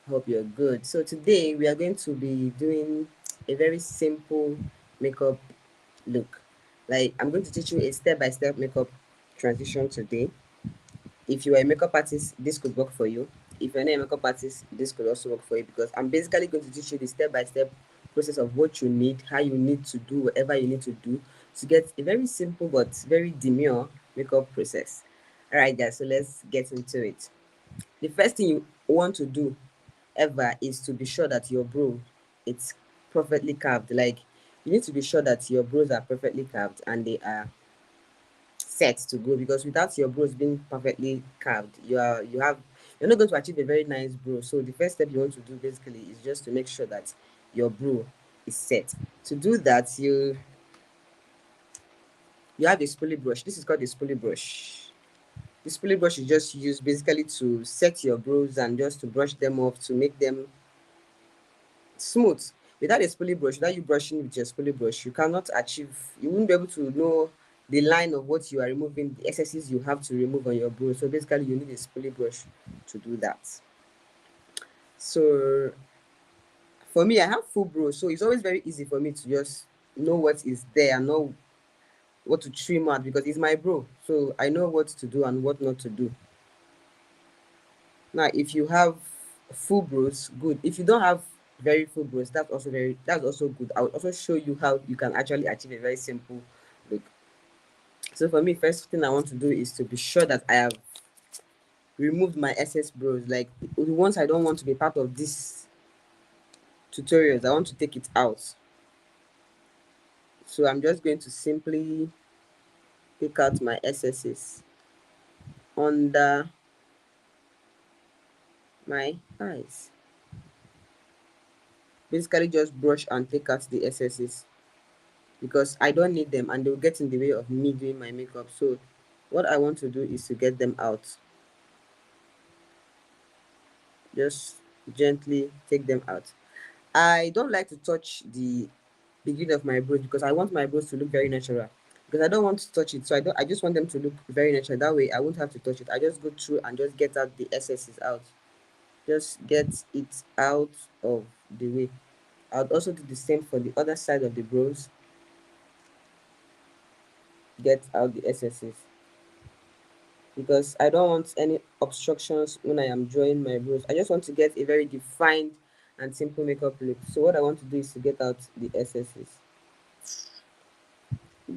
Hope you're good. So today we are going to be doing a very simple makeup look. Like I'm going to teach you a step-by-step makeup transition today. If you are a makeup artist, this could work for you. If you're not a makeup artist, this could also work for you because I'm basically going to teach you the step-by-step process of what you need, how you need to do whatever you need to do to get a very simple but very demure makeup process. All right, guys, so let's get into it. The first thing you want to do ever is to be sure that your brow it's perfectly carved. Like you need to be sure that your brows are perfectly carved and they are set to go, because without your brows being perfectly carved, you're not going to achieve a very nice brow. So the first step you want to do basically is just to make sure that your brow is set. To do that, you have a spoolie brush. This is called a spoolie brush. The spoolie brush is just used basically to set your brows and just to brush them off to make them smooth. Without a spoolie brush, without you brushing with your spoolie brush, you cannot achieve, you won't be able to know the line of what you are removing, the excesses you have to remove on your brow. So basically you need a spoolie brush to do that. So for me, I have full brow, so it's always very easy for me to just know what is there and know what to trim out because it's my brow. So I know what to do and what not to do. Now, if you have full brows, good. If you don't have very full brows, that's also good. I will also show you how you can actually achieve a very simple look. So for me, first thing I want to do is to be sure that I have removed my excess brows, like the ones I don't want to be part of this tutorials. I want to take it out. So I'm just going to simply take out my excesses under my eyes. Basically, just brush and take out the excesses, because I don't need them and they'll get in the way of me doing my makeup. So what I want to do is to get them out. Just gently take them out. I don't like to touch the beginning of my brows because I want my brows to look very natural. Because I don't want to touch it, so I just want them to look very natural. That way I won't have to touch it. I just go through and just get out the excesses out. Just get it out of the way. I would also do the same for the other side of the brows. Get out the excesses, because I don't want any obstructions when I am drawing my brows. I just want to get a very defined and simple makeup look. So what I want to do is to get out the excesses.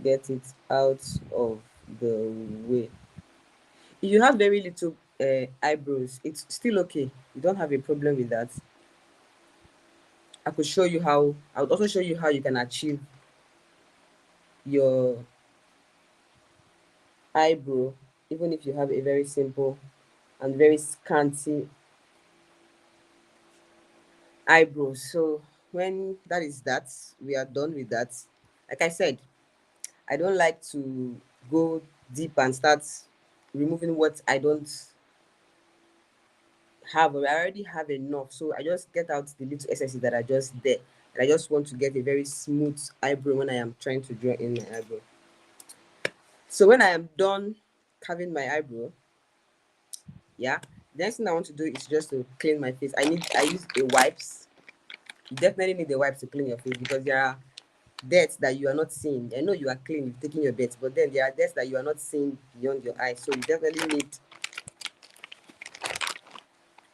Get it out of the way. If you have very little eyebrows, it's still okay. You don't have a problem with that. I would also show you how you can achieve your eyebrow even if you have a very simple and very scanty eyebrows. So when that is that, we are done with that. Like I said, I don't like to go deep and start removing what I don't have, or I already have enough. So I just get out the little excesses that are just there. And I just want to get a very smooth eyebrow when I am trying to draw in my eyebrow. So when I am done carving my eyebrow, yeah, the next thing I want to do is just to clean my face. I use a wipes. You definitely need the wipes to clean your face because there are debts that you are not seeing. I know you are clean, you've taken your bets, but then there are debts that you are not seeing beyond your eyes. So you definitely need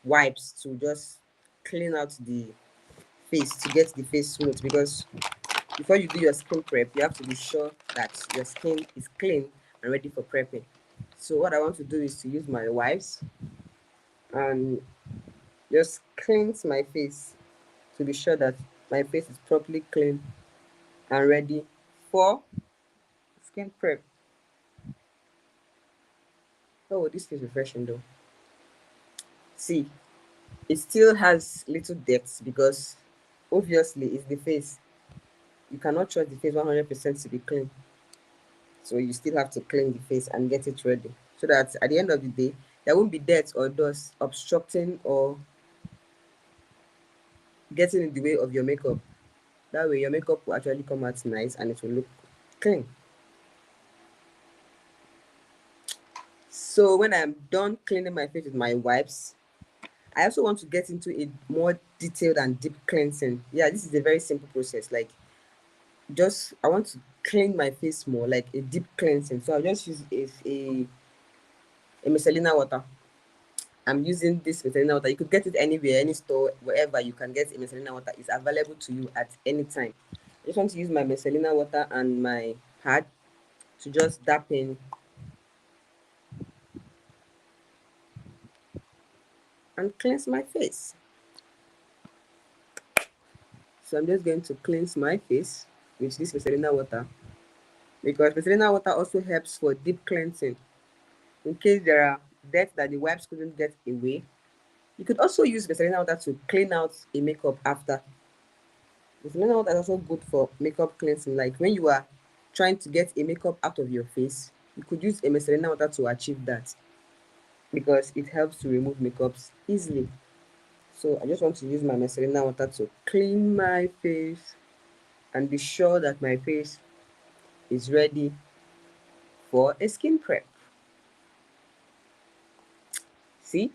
wipes to just clean out the face, to get the face smooth, because before you do your skin prep, you have to be sure that your skin is clean and ready for prepping. So what I want to do is to use my wipes and just cleanse my face to be sure that my face is properly clean and ready for skin prep. Oh, this is refreshing though. See, it still has little depths because obviously it's the face. You cannot trust the face 100% to be clean. So you still have to clean the face and get it ready so that at the end of the day, there won't be dirt or dust obstructing or getting in the way of your makeup. That way, your makeup will actually come out nice and it will look clean. So when I'm done cleaning my face with my wipes, I also want to get into a more detailed and deep cleansing. Yeah, this is a very simple process. Like, just I want to clean my face more, like a deep cleansing. So I'll just use a micellar water. I'm using this micellar water. You could get it anywhere, any store, wherever you can get a micellar water is available to you at any time. I just want to use my micellar water and my pad to just dab in and cleanse my face. So I'm just going to cleanse my face with this micellar water, because micellar water also helps for deep cleansing. In case there are dirt that the wipes couldn't get away, you could also use micellar water to clean out a makeup after. Micellar water is also good for makeup cleansing. Like when you are trying to get a makeup out of your face, you could use a micellar water to achieve that, because it helps to remove makeups easily. So I just want to use my micellar water to clean my face and be sure that my face is ready for a skin prep. See,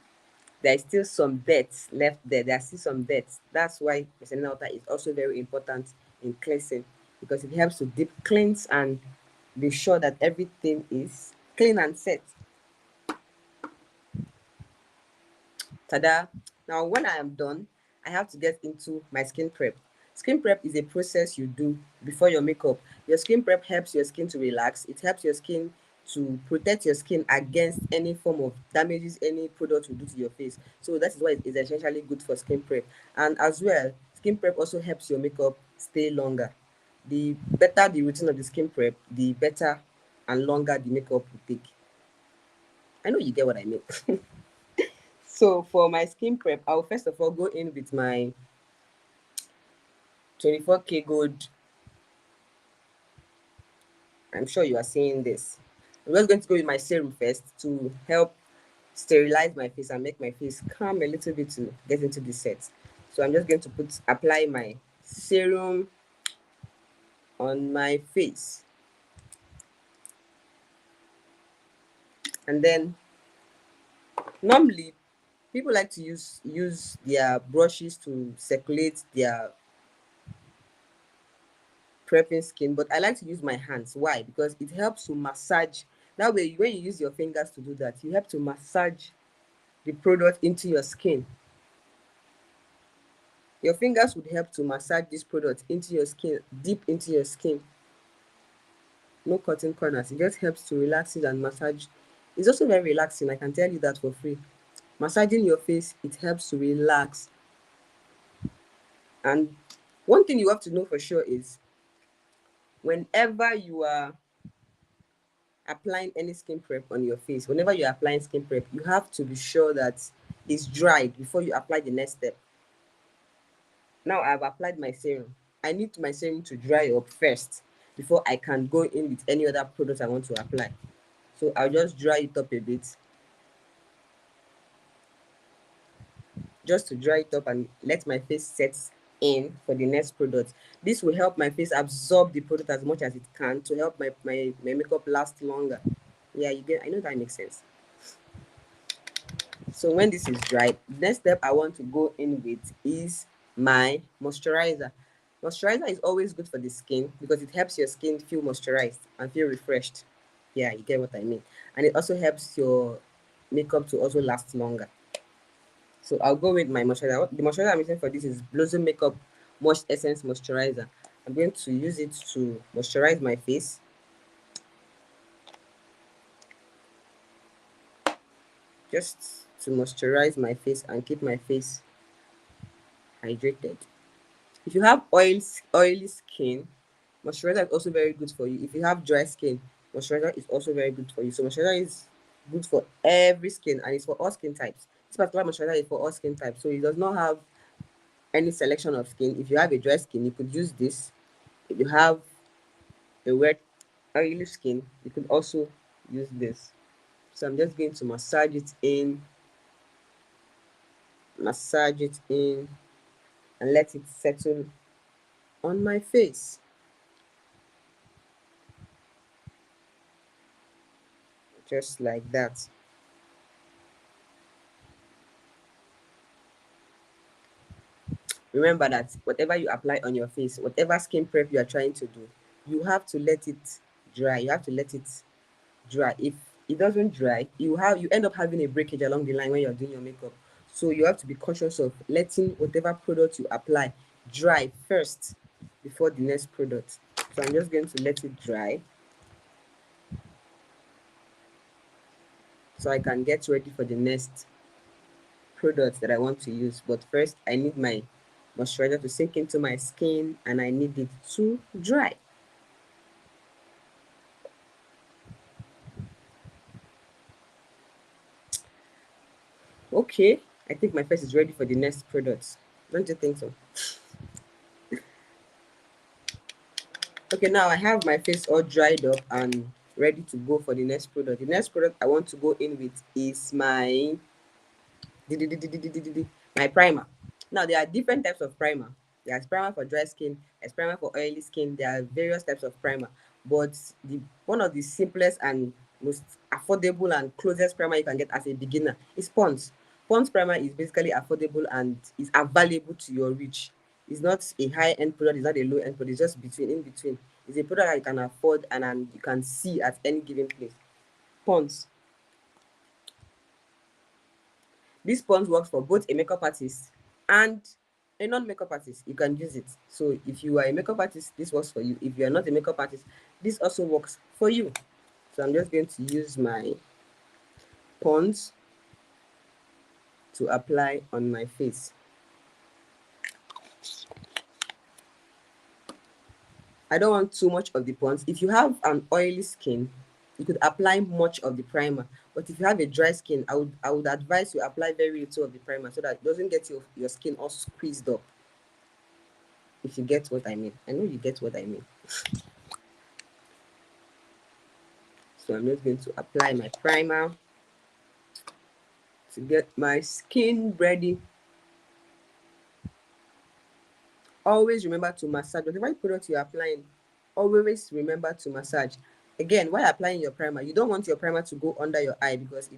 there is still some dirt left there. There's still some dirt. That's why micellar water is also very important in cleansing, because it helps to deep cleanse and be sure that everything is clean and set. Tada! Now, when I am done, I have to get into my skin prep. Skin prep is a process you do before your makeup. Your skin prep helps your skin to relax. It helps your skin to protect your skin against any form of damages any product will do to your face. So that is why it is essentially good for skin prep. And as well, skin prep also helps your makeup stay longer. The better the routine of the skin prep, the better and longer the makeup will take. I know you get what I mean. So for my skin prep, I'll first of all go in with my 24K gold. I'm sure you are seeing this. I'm just going to go with my serum first to help sterilize my face and make my face calm a little bit to get into the set. So I'm just going to apply my serum on my face, and then normally people like to use their brushes to circulate their prepping skin, but I like to use my hands. Why? Because it helps to massage. That way, when you use your fingers to do that, you help to massage the product into your skin. Your fingers would help to massage this product into your skin, deep into your skin. No cutting corners. It just helps to relax it and massage. It's also very relaxing. I can tell you that for free. Massaging your face, it helps to relax. And one thing you have to know for sure is whenever you are applying any skin prep on your face, whenever you're applying skin prep, you have to be sure that it's dried before you apply the next step. Now I've applied my serum. I need my serum to dry up first before I can go in with any other product I want to apply. So I'll just dry it up a bit, just to dry it up and let my face set in for the next product. This will help my face absorb the product as much as it can to help my makeup last longer. Yeah, you get, I know that makes sense. So when this is dry, the next step I want to go in with is my moisturizer. Moisturizer is always good for the skin because it helps your skin feel moisturized and feel refreshed. Yeah, you get what I mean. And it also helps your makeup to also last longer. So I'll go with my moisturizer. The moisturizer I'm using for this is Blossom Makeup Moist Essence Moisturizer. I'm going to use it to moisturize my face, just to moisturize my face and keep my face hydrated. If you have oily skin, moisturizer is also very good for you. If you have dry skin, moisturizer is also very good for you. So moisturizer is good for every skin and it's for all skin types. This particular moisturizer is for all skin types. So it does not have any selection of skin. If you have a dry skin, you could use this. If you have a wet, oily skin, you could also use this. So I'm just going to massage it in, and let it settle on my face. Just like that. Remember that whatever you apply on your face, whatever skin prep you are trying to do, you have to let it dry. You have to let it dry. If it doesn't dry, you end up having a breakage along the line when you're doing your makeup. So you have to be conscious of letting whatever product you apply dry first before the next product. So I'm just going to let it dry so I can get ready for the next product that I want to use. But first, I need my moisturizer to sink into my skin and I need it to dry. Okay, I think my face is ready for the next product. Don't you think so? Okay, now I have my face all dried up and ready to go for the next product. The next product I want to go in with is my primer. Now there are different types of primer. There's primer for dry skin, there's primer for oily skin. There are various types of primer, but the one of the simplest and most affordable and closest primer you can get as a beginner is Pond's. Pond's primer is basically affordable and is available to your reach. It's not a high-end product, it's not a low-end product, it's just in between. It's a product that you can afford and you can see at any given place. Pond's. This sponge works for both a makeup artist and a non-makeup artist. You can use it. So if you are a makeup artist, this works for you. If you are not a makeup artist, this also works for you. So I'm just going to use my Pond's to apply on my face. I don't want too much of the Pond's. If you have an oily skin, you could apply much of the primer. But if you have a dry skin, I would advise you apply very little of the primer so that it doesn't get your skin all squeezed up. If you get what I mean. I know you get what I mean. So I'm just going to apply my primer to get my skin ready. Always remember to massage. Whatever product you're applying, always remember to massage. Again, while applying your primer, you don't want your primer to go under your eye because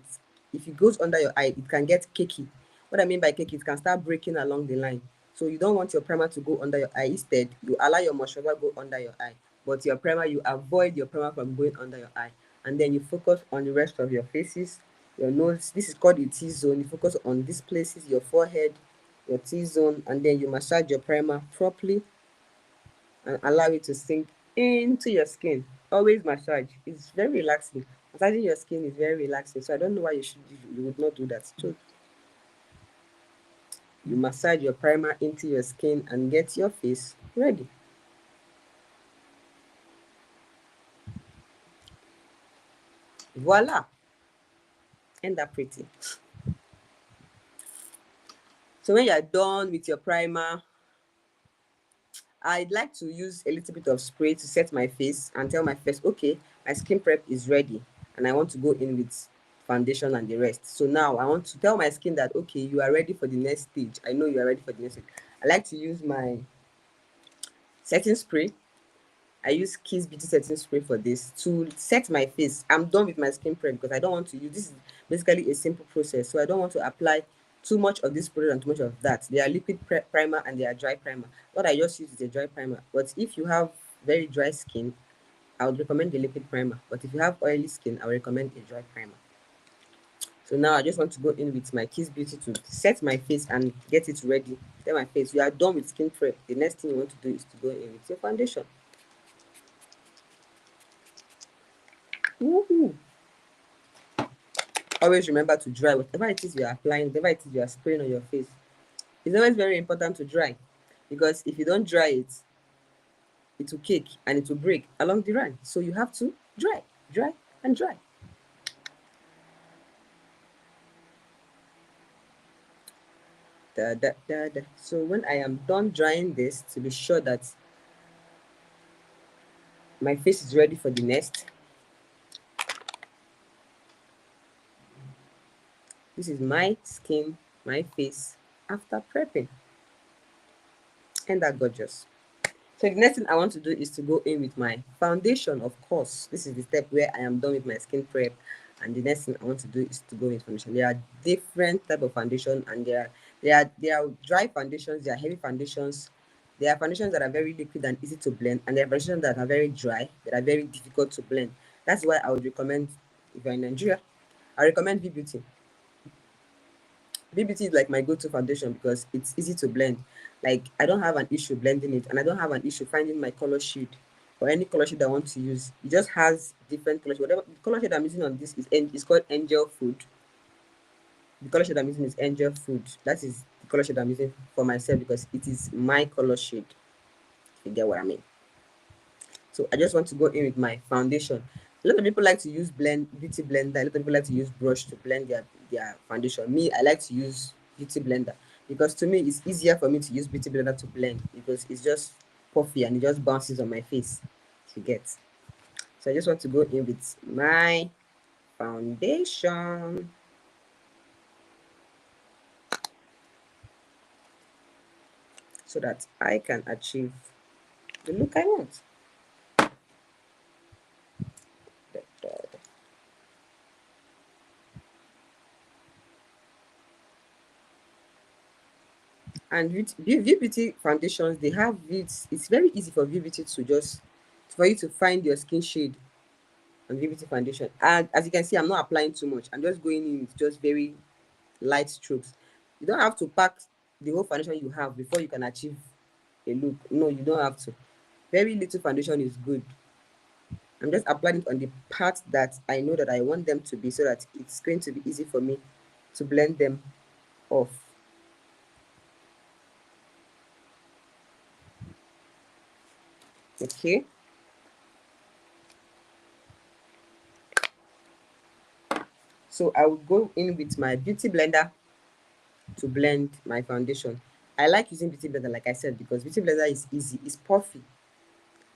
if it goes under your eye, it can get cakey. What I mean by cakey, it can start breaking along the line. So you don't want your primer to go under your eye. Instead, you allow your moisturizer go under your eye. But your primer, you avoid your primer from going under your eye. And then you focus on the rest of your faces, your nose. This is called the T-zone. You focus on these places, your forehead, your T-zone, and then you massage your primer properly and allow it to sink into your skin. Always massage. It's very relaxing. Massaging your skin is very relaxing. So I don't know why you would not do that. So you massage your primer into your skin and get your face ready. Voila! Ain't that pretty? So when you're done with your primer, I'd like to use a little bit of spray to set my face and tell my face, okay, my skin prep is ready and I want to go in with foundation and the rest. So now I want to tell my skin that, okay, you are ready for the next stage. I know you are ready for the next stage. I like to use my setting spray. I use Kiss Beauty setting spray for this to set my face. I'm done with my skin prep because I don't want to use this. Is basically a simple process, so I don't want to apply too much of this product and too much of that. They are liquid primer and they are dry primer. What I just use is a dry primer, but if you have very dry skin, I would recommend the liquid primer. But if you have oily skin, I would recommend a dry primer. So now I just want to go in with my Kiss Beauty to set my face and get it ready. Set my face. You are done with skin prep. The next thing you want to do is to go in with your foundation. Woohoo! Always remember to dry whatever it is you are applying, whatever it is you are spraying on your face. It's always very important to dry because if you don't dry it, it will cake and it will break along the line. So you have to dry, dry, and dry. So when I am done drying this, to be sure that my face is ready for the next, this is my skin, my face after prepping. Ain't that gorgeous? So the next thing I want to do is to go in with my foundation, of course. This is the step where I am done with my skin prep. And the next thing I want to do is to go with foundation. There are different type of foundation and there There are dry foundations, there are heavy foundations. There are foundations that are very liquid and easy to blend, and there are foundations that are very dry, that are very difficult to blend. That's why I would recommend, if you're in Nigeria, I recommend V Beauty. V Beauty is like my go-to foundation because it's easy to blend. Like, I don't have an issue blending it, and I don't have an issue finding my color shade or any color shade I want to use. It just has different color shade. Whatever the color shade I'm using on this is called Angel Food. The color shade I'm using is Angel Food. That is the color shade I'm using for myself because it is my color shade. If you get what I mean. So I just want to go in with my foundation. A lot of people like to use beauty blender. A lot of people like to use brush to blend their foundation. Me, I like to use beauty blender because to me it's easier for me to use beauty blender to blend because it's just puffy and it just bounces on my face. You get. So I just want to go in with my foundation. So that I can achieve the look I want. And with VBT foundations, they have it's very easy for VBT to just for you to find your skin shade on VBT foundation. And as you can see, I'm not applying too much. I'm just going in with just very light strokes. You don't have to pack the whole foundation you have before you can achieve a look. No, you don't have to. Very little foundation is good. I'm just applying it on the part that I know that I want them to be so that it's going to be easy for me to blend them off. Okay. So I will go in with my beauty blender to blend my foundation. I like using beauty blender, like I said, because beauty blender is easy, it's puffy,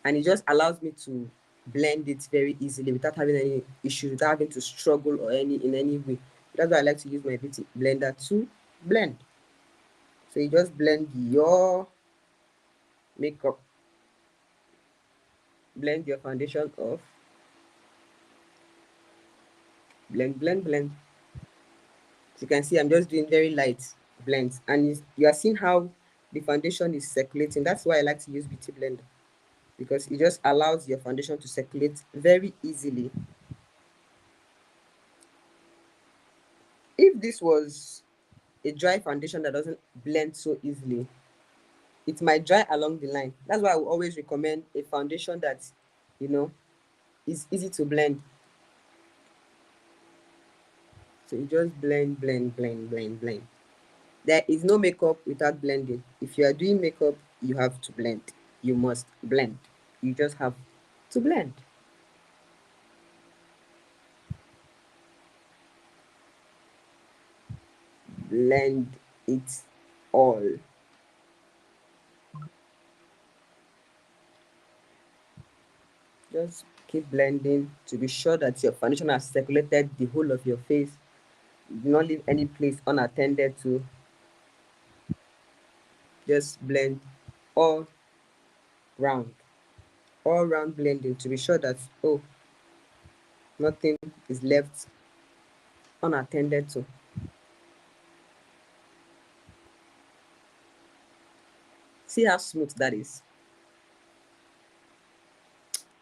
and it just allows me to blend it very easily without having any issues, without having to struggle or in any way. That's why I like to use my beauty blender to blend. So you just blend your makeup, blend your foundation off, blend, blend, blend. So you can see I'm just doing very light blends, and you are seeing how the foundation is circulating. That's why I like to use beauty blender, because it just allows your foundation to circulate very easily. If this was a dry foundation that doesn't blend so easily, it might dry along the line. That's why I will always recommend a foundation that, you know, is easy to blend. So you just blend, blend, blend, blend, blend. There is no makeup without blending. If you are doing makeup, you have to blend. You must blend. You just have to blend. Blend it all. Just keep blending to be sure that your foundation has circulated the whole of your face. Do not leave any place unattended to. Just blend all round. All round blending to be sure that, oh, nothing is left unattended to. See how smooth that is.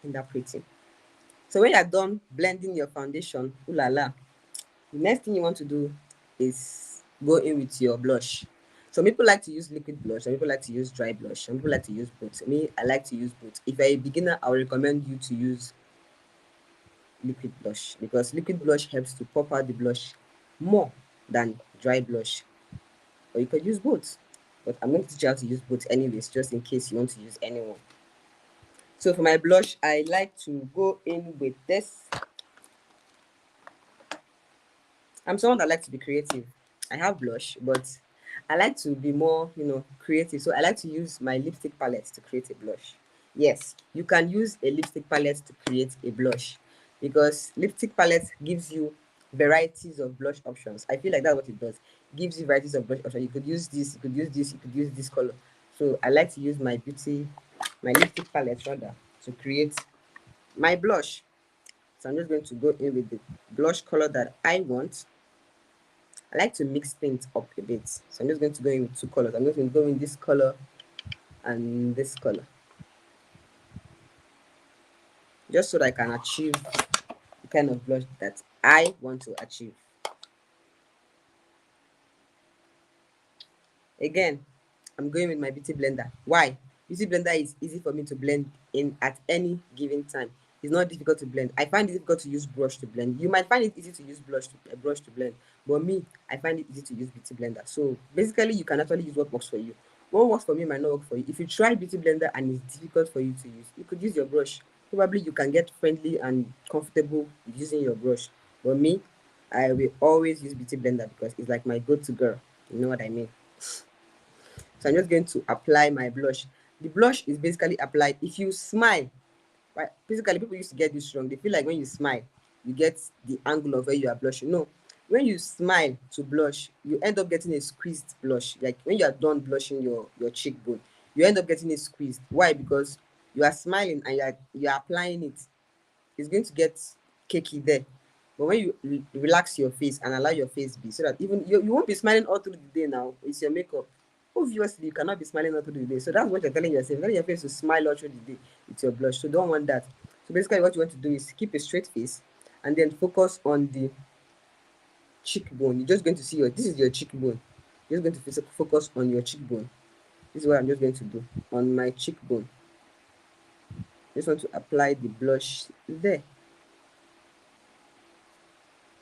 Isn't that pretty? So when you're done blending your foundation, ooh la la, the next thing you want to do is go in with your blush. Some people like to use liquid blush, some people like to use dry blush, some people like to use both. Me, I like to use both. If you're a beginner, I would recommend you to use liquid blush because liquid blush helps to pop out the blush more than dry blush. Or you could use both, but I'm going to teach you how to use both anyways, just in case you want to use any one. So for my blush, I like to go in with this. I'm someone that likes to be creative. I have blush, but I like to be more, creative. So I like to use my lipstick palette to create a blush. Yes, you can use a lipstick palette to create a blush because lipstick palette gives you varieties of blush options. I feel like that's what it does. It gives you varieties of blush options. You could use this, you could use this, you could use this color. So I like to use my lipstick palette rather to create my blush. So I'm just going to go in with the blush color that I want. I like to mix things up a bit. So I'm just going to go in with two colors. I'm just going to go in this color and this color, just so that I can achieve the kind of blush that I want to achieve. Again, I'm going with my beauty blender. Why? Beauty blender is easy for me to blend in at any given time. It's not difficult to blend. I find it difficult to use brush to blend. You might find it easy to use brush to blend, but me, I find it easy to use beauty blender. So basically, you can actually use what works for you. What works for me might not work for you. If you try beauty blender and it's difficult for you to use, you could use your brush. Probably you can get friendly and comfortable using your brush. But me, I will always use beauty blender because it's like my go-to girl. You know what I mean? So I'm just going to apply my blush. The blush is basically applied if you smile. Right? Basically, people used to get this wrong. They feel like when you smile, you get the angle of where you are blushing. No, when you smile to blush, you end up getting a squeezed blush. Like when you are done blushing your cheekbone, you end up getting it squeezed. Why? Because you are smiling and you are applying it, it's going to get cakey there. But when you relax your face and allow your face be, so that even you won't be smiling all through the day now, it's your makeup. Obviously, you cannot be smiling all through the day. So that's what you're telling yourself. You're telling your face to smile all through the day with your blush. So don't want that. So basically, what you want to do is keep a straight face and then focus on the cheekbone. You're just going to see this is your cheekbone. You're just going to focus on your cheekbone. This is what I'm just going to do on my cheekbone. Just want to apply the blush there.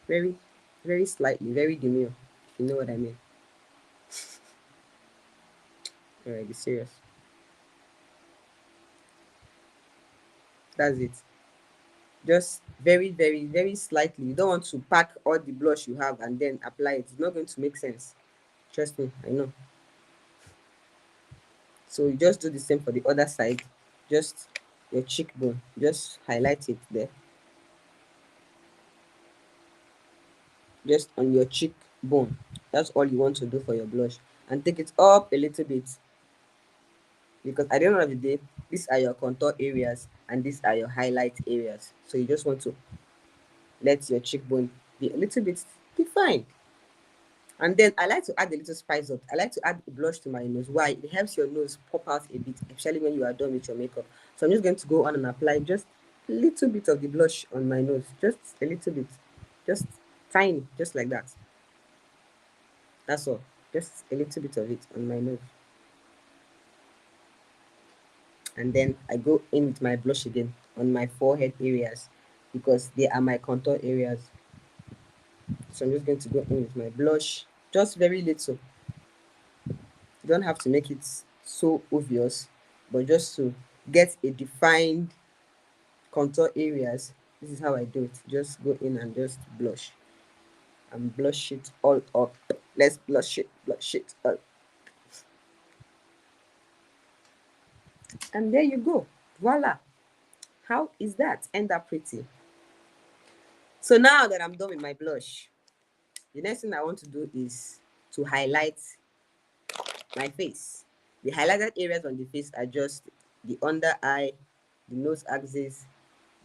Very, very slightly, very demure, if you know what I mean. Alright, be serious. That's it. Just very, very, very slightly. You don't want to pack all the blush you have and then apply it. It's not going to make sense. Trust me, I know. So you just do the same for the other side. Just your cheekbone. Just highlight it there. Just on your cheekbone. That's all you want to do for your blush. And take it up a little bit. Because at the end of the day, these are your contour areas and these are your highlight areas. So you just want to let your cheekbone be a little bit defined. And then I like to add a little spice up. I like to add blush to my nose. Why? It helps your nose pop out a bit, especially when you are done with your makeup. So I'm just going to go on and apply just a little bit of the blush on my nose. Just a little bit. Just tiny, just like that. That's all. Just a little bit of it on my nose. And then I go in with my blush again on my forehead areas because they are my contour areas. So I'm just going to go in with my blush, just very little. You don't have to make it so obvious, but just to get a defined contour areas. This is how I do it. Just go in and just blush and blush it all up. Let's blush it up. And there you go. Voila. How is that? End up pretty. So now that I'm done with my blush, the next thing I want to do is to highlight my face. The highlighted areas on the face are just the under eye, the nose axis,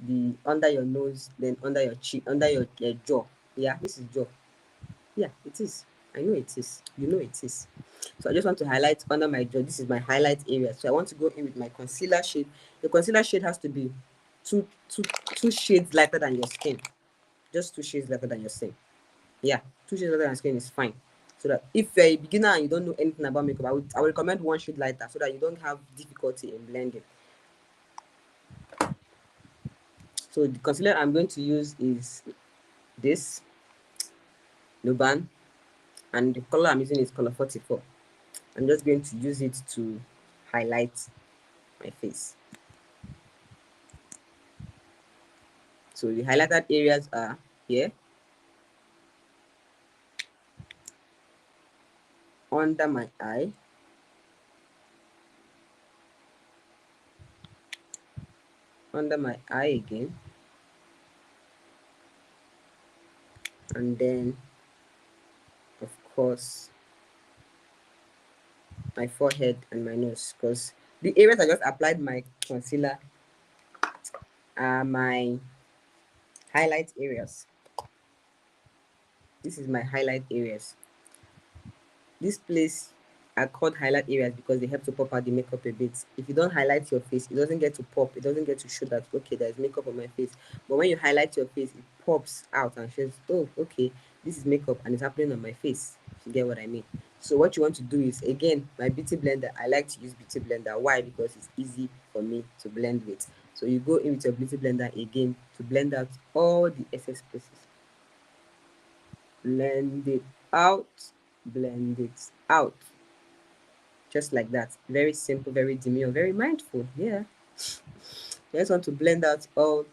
the under your nose, then under your cheek, under your jaw. Yeah, this is jaw. Yeah, it is. I know it is. You know it is. So I just want to highlight under my jaw. This is my highlight area. So I want to go in with my concealer shade. The concealer shade has to be two shades lighter than your skin. Just 2 shades lighter than your skin. Yeah, 2 shades lighter than skin is fine. So that if you're a beginner and you don't know anything about makeup, I would recommend 1 shade lighter so that you don't have difficulty in blending. So the concealer I'm going to use is this Nuban, and the color I'm using is color 44. I'm just going to use it to highlight my face. So the highlighted areas are here, under my eye, under my eye again, and then of course my forehead and my nose, because the areas I just applied my concealer are my highlight areas. This is my highlight areas. This place are called highlight areas because they help to pop out the makeup a bit. If you don't highlight your face, it doesn't get to pop. It doesn't get to show that, okay, there's makeup on my face. But when you highlight your face, it pops out and shows, oh, okay, this is makeup and it's happening on my face. If you get what I mean. So what you want to do is, again, my beauty blender. I like to use beauty blender. Why? Because it's easy for me to blend with. So you go in with your beauty blender again to blend out all the excess places. Blend it out, blend it out, just like that. Very simple, very demure, very mindful. Yeah, you just want to blend out all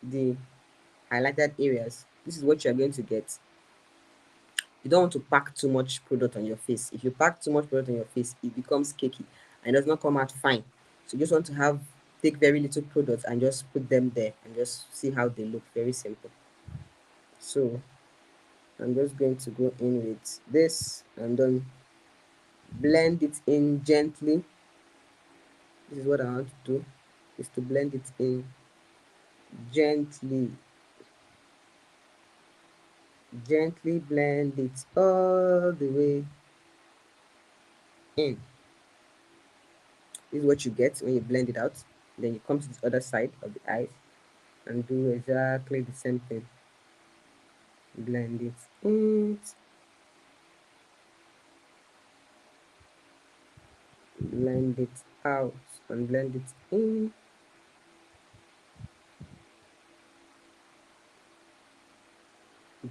the highlighted areas. This is what you're going to get. You don't want to pack too much product on your face. If you pack too much product on your face, it becomes cakey and does not come out fine. So you just want to take very little products and just put them there and just see how they look. Very simple. So I'm just going to go in with this and then blend it in gently. This is what I want to do, is to blend it in gently. Gently blend it all the way in. This is what you get when you blend it out. Then you come to the other side of the eyes and do exactly the same thing. Blend it in, blend it out, and blend it in.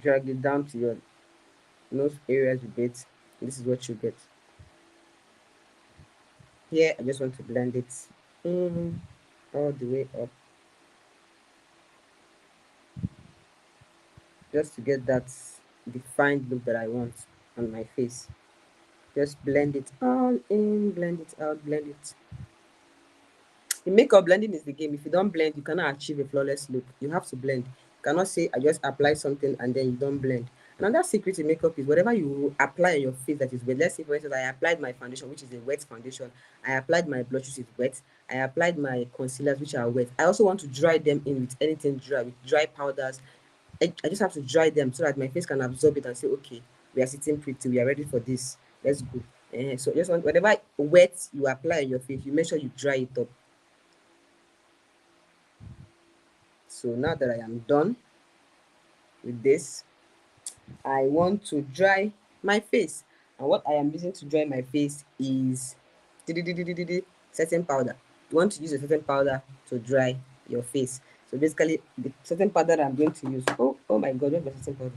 Drag it down to your nose areas a bit. This is what you get. Here, I just want to blend it in all the way up, just to get that defined look that I want on my face. Just blend it all in, blend it out, blend it. In makeup, blending is the game. If you don't blend, you cannot achieve a flawless look. You have to blend. You cannot say, I just apply something and then you don't blend. Another secret in makeup is whatever you apply on your face that is wet. Let's say, for instance, I applied my foundation, which is a wet foundation. I applied my blush, which is wet. I applied my concealers, which are wet. I also want to dry them in with anything dry, with dry powders. I just have to dry them so that my face can absorb it and say, okay, we are sitting pretty, we are ready for this. Let's go. So just want whatever wet you apply on your face, you make sure you dry it up. So now that I am done with this, I want to dry my face. And what I am using to dry my face is setting powder. You want to use a setting powder to dry your face. So basically, the setting powder I'm going to use. Oh my God, where's my setting powder?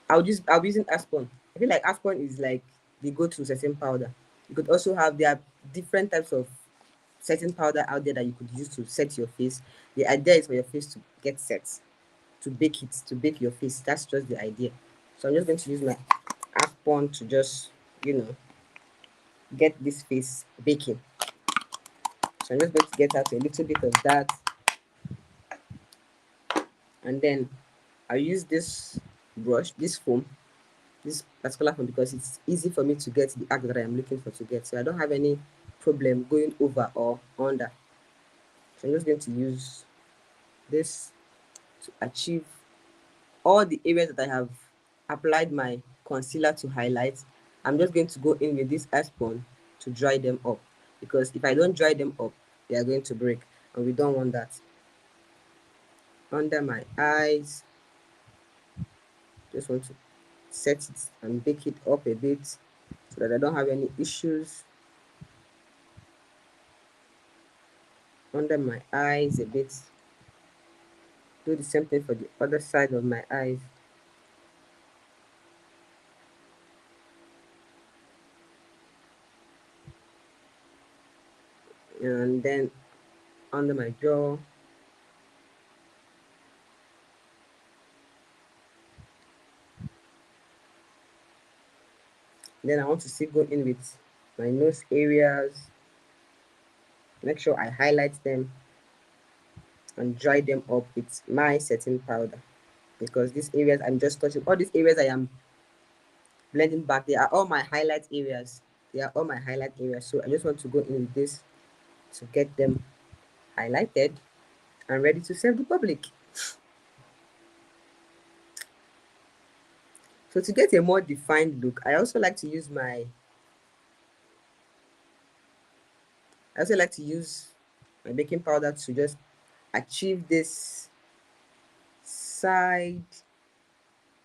I'll be using Aspon. I feel like Aspon is like the go-to setting powder. You could also have there are different types of setting powder out there that you could use to set your face. The idea is for your face to get set, to bake your face. That's just the idea. So I'm just going to use my Aspon to just, get this face baking. So I'm just going to get out a little bit of that, and then I'll use this brush, this foam, this particular foam, because it's easy for me to get the arc that I am looking for to get. So I don't have any problem going over or under. So I'm just going to use this to achieve all the areas that I have applied my concealer to highlight. I'm just going to go in with this Aspon to dry them up, because if I don't dry them up, they are going to break, and we don't want that. Under my eyes, just want to set it and bake it up a bit so that I don't have any issues. Under my eyes a bit. Do the same thing for the other side of my eyes. And then under my jaw. Then I want to still go in with my nose areas. Make sure I highlight them and dry them up with my setting powder, because these areas I'm just touching, all these areas I am blending back, they are all my highlight areas. So I just want to go in with this to get them highlighted and ready to serve the public. So to get a more defined look, I also like to use my baking powder to just achieve this side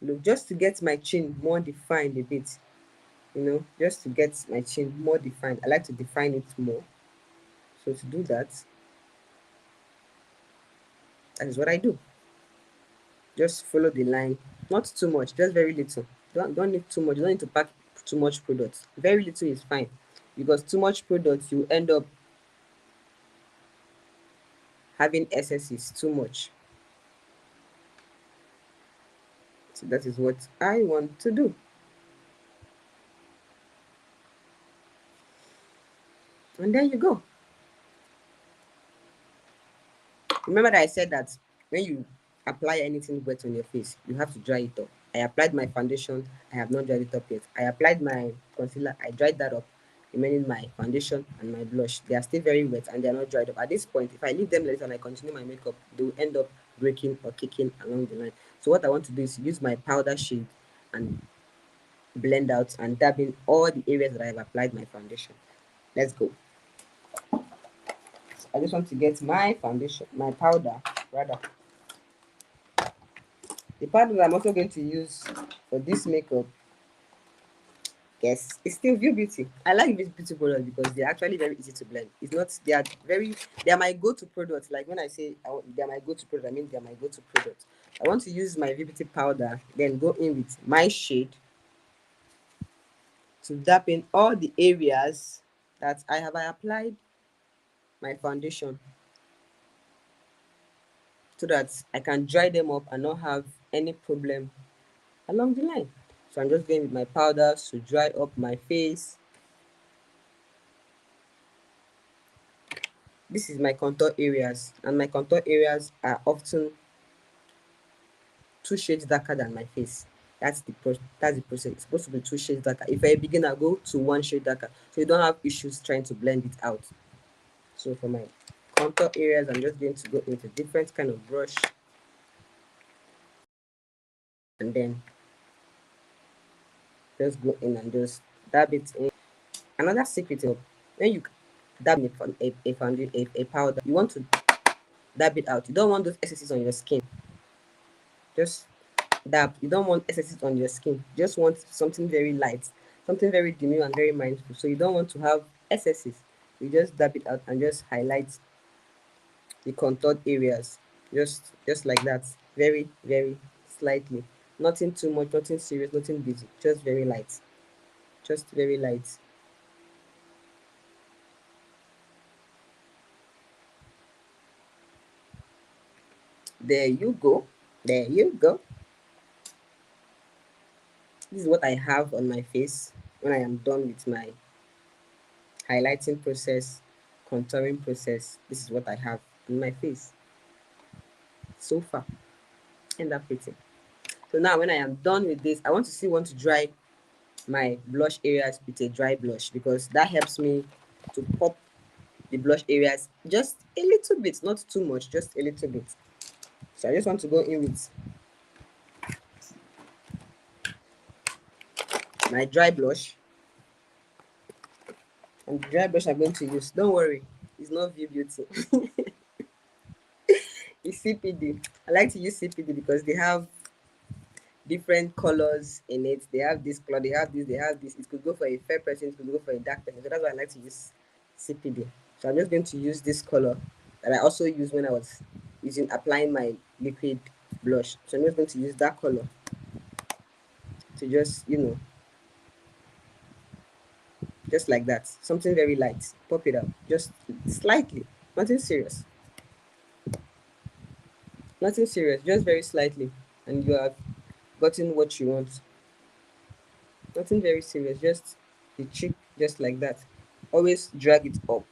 look, just to get my chin more defined a bit, just to get my chin more defined. I like to define it more. So to do that, that is what I do. Just follow the line, not too much, just very little. Don't need too much. You don't need to pack too much product. Very little is fine, because too much product, you end up having excesses too much. So that is what I want to do. And there you go. Remember that I said that when you apply anything wet on your face, you have to dry it up. I applied my foundation. I have not dried it up yet. I applied my concealer. I dried that up, remaining my foundation and my blush. They are still very wet and they are not dried up. At this point, if I leave them like this and I continue my makeup, they will end up breaking or kicking along the line. So what I want to do is use my powder shade and blend out and dab in all the areas that I have applied my foundation. Let's go. I just want to get my foundation, my powder, rather. The powder that I'm also going to use for this makeup, yes, it's still View Beauty. I like these beauty products because they're actually very easy to blend. It's not, they are my go-to products. Like when I say they are my go-to product, I mean they are my go-to product. I want to use my View Beauty powder, then go in with my shade to dab in all the areas that I applied my foundation, so that I can dry them up and not have any problem along the line. So I'm just going with my powders to dry up my face. This is my contour areas, and my contour areas are often 2 shades darker than my face. That's the process. It's supposed to be 2 shades darker. If you're a beginner, go to 1 shade darker, so you don't have issues trying to blend it out. So for my contour areas, I'm just going to go into different kind of brush, and then just go in and just dab it in. Another secret of when you dab a powder, you want to dab it out. You don't want those excesses on your skin. Just dab. You don't want excesses on your skin. You just want something very light, something very demure and very mindful. So you don't want to have excesses. You just dab it out and just highlight the contoured areas. Just like that. Very, very slightly. Nothing too much, nothing serious, nothing busy. Just very light. Just very light. There you go. There you go. This is what I have on my face when I am done with my highlighting process, contouring process. This is what I have on my face so far. End up pretty. So now when I am done with this, I want to dry my blush areas with a dry blush, because that helps me to pop the blush areas just a little bit, not too much, just a little bit. So I just want to go in with my dry blush. And the dry brush I'm going to use, don't worry, it's not View Beauty. It's CPD. I like to use CPD because they have different colors in it. They have this color, they have this, they have this. It could go for a fair person, it could go for a dark person. So that's why I like to use CPD. So I'm just going to use this color that I also used when I was applying my liquid blush. So I'm just going to use that color to just like that. Something very light. Pop it up. Just slightly. Nothing serious. Nothing serious. Just very slightly. And you have gotten what you want. Nothing very serious. Just the cheek, just like that. Always drag it up.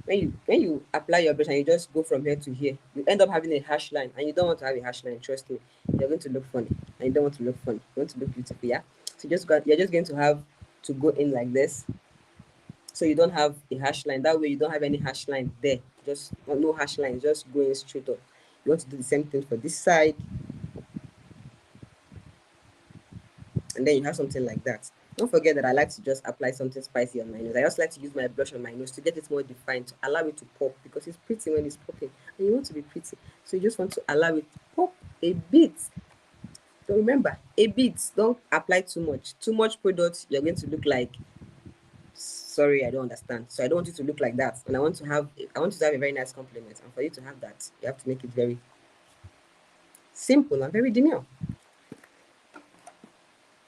When you apply your brush and you just go from here to here, you end up having a harsh line, and you don't want to have a harsh line. Trust me, you're going to look funny, and you don't want to look funny. You want to look beautiful, yeah. So you're just going to have to go in like this, so you don't have a harsh line. That way, you don't have any harsh line there. Just no harsh line, just going straight up. You want to do the same thing for this side, and then you have something like that. Don't forget that I like to just apply something spicy on my nose. I just like to use my brush on my nose to get it more defined, to allow it to pop, because it's pretty when it's popping and you want to be pretty. So you just want to allow it to pop a bit. So remember, a bit, don't apply too much. Too much product, you're going to look like, sorry, I don't understand. So I don't want you to look like that. And I want to have a very nice compliment. And for you to have that, you have to make it very simple and very demure.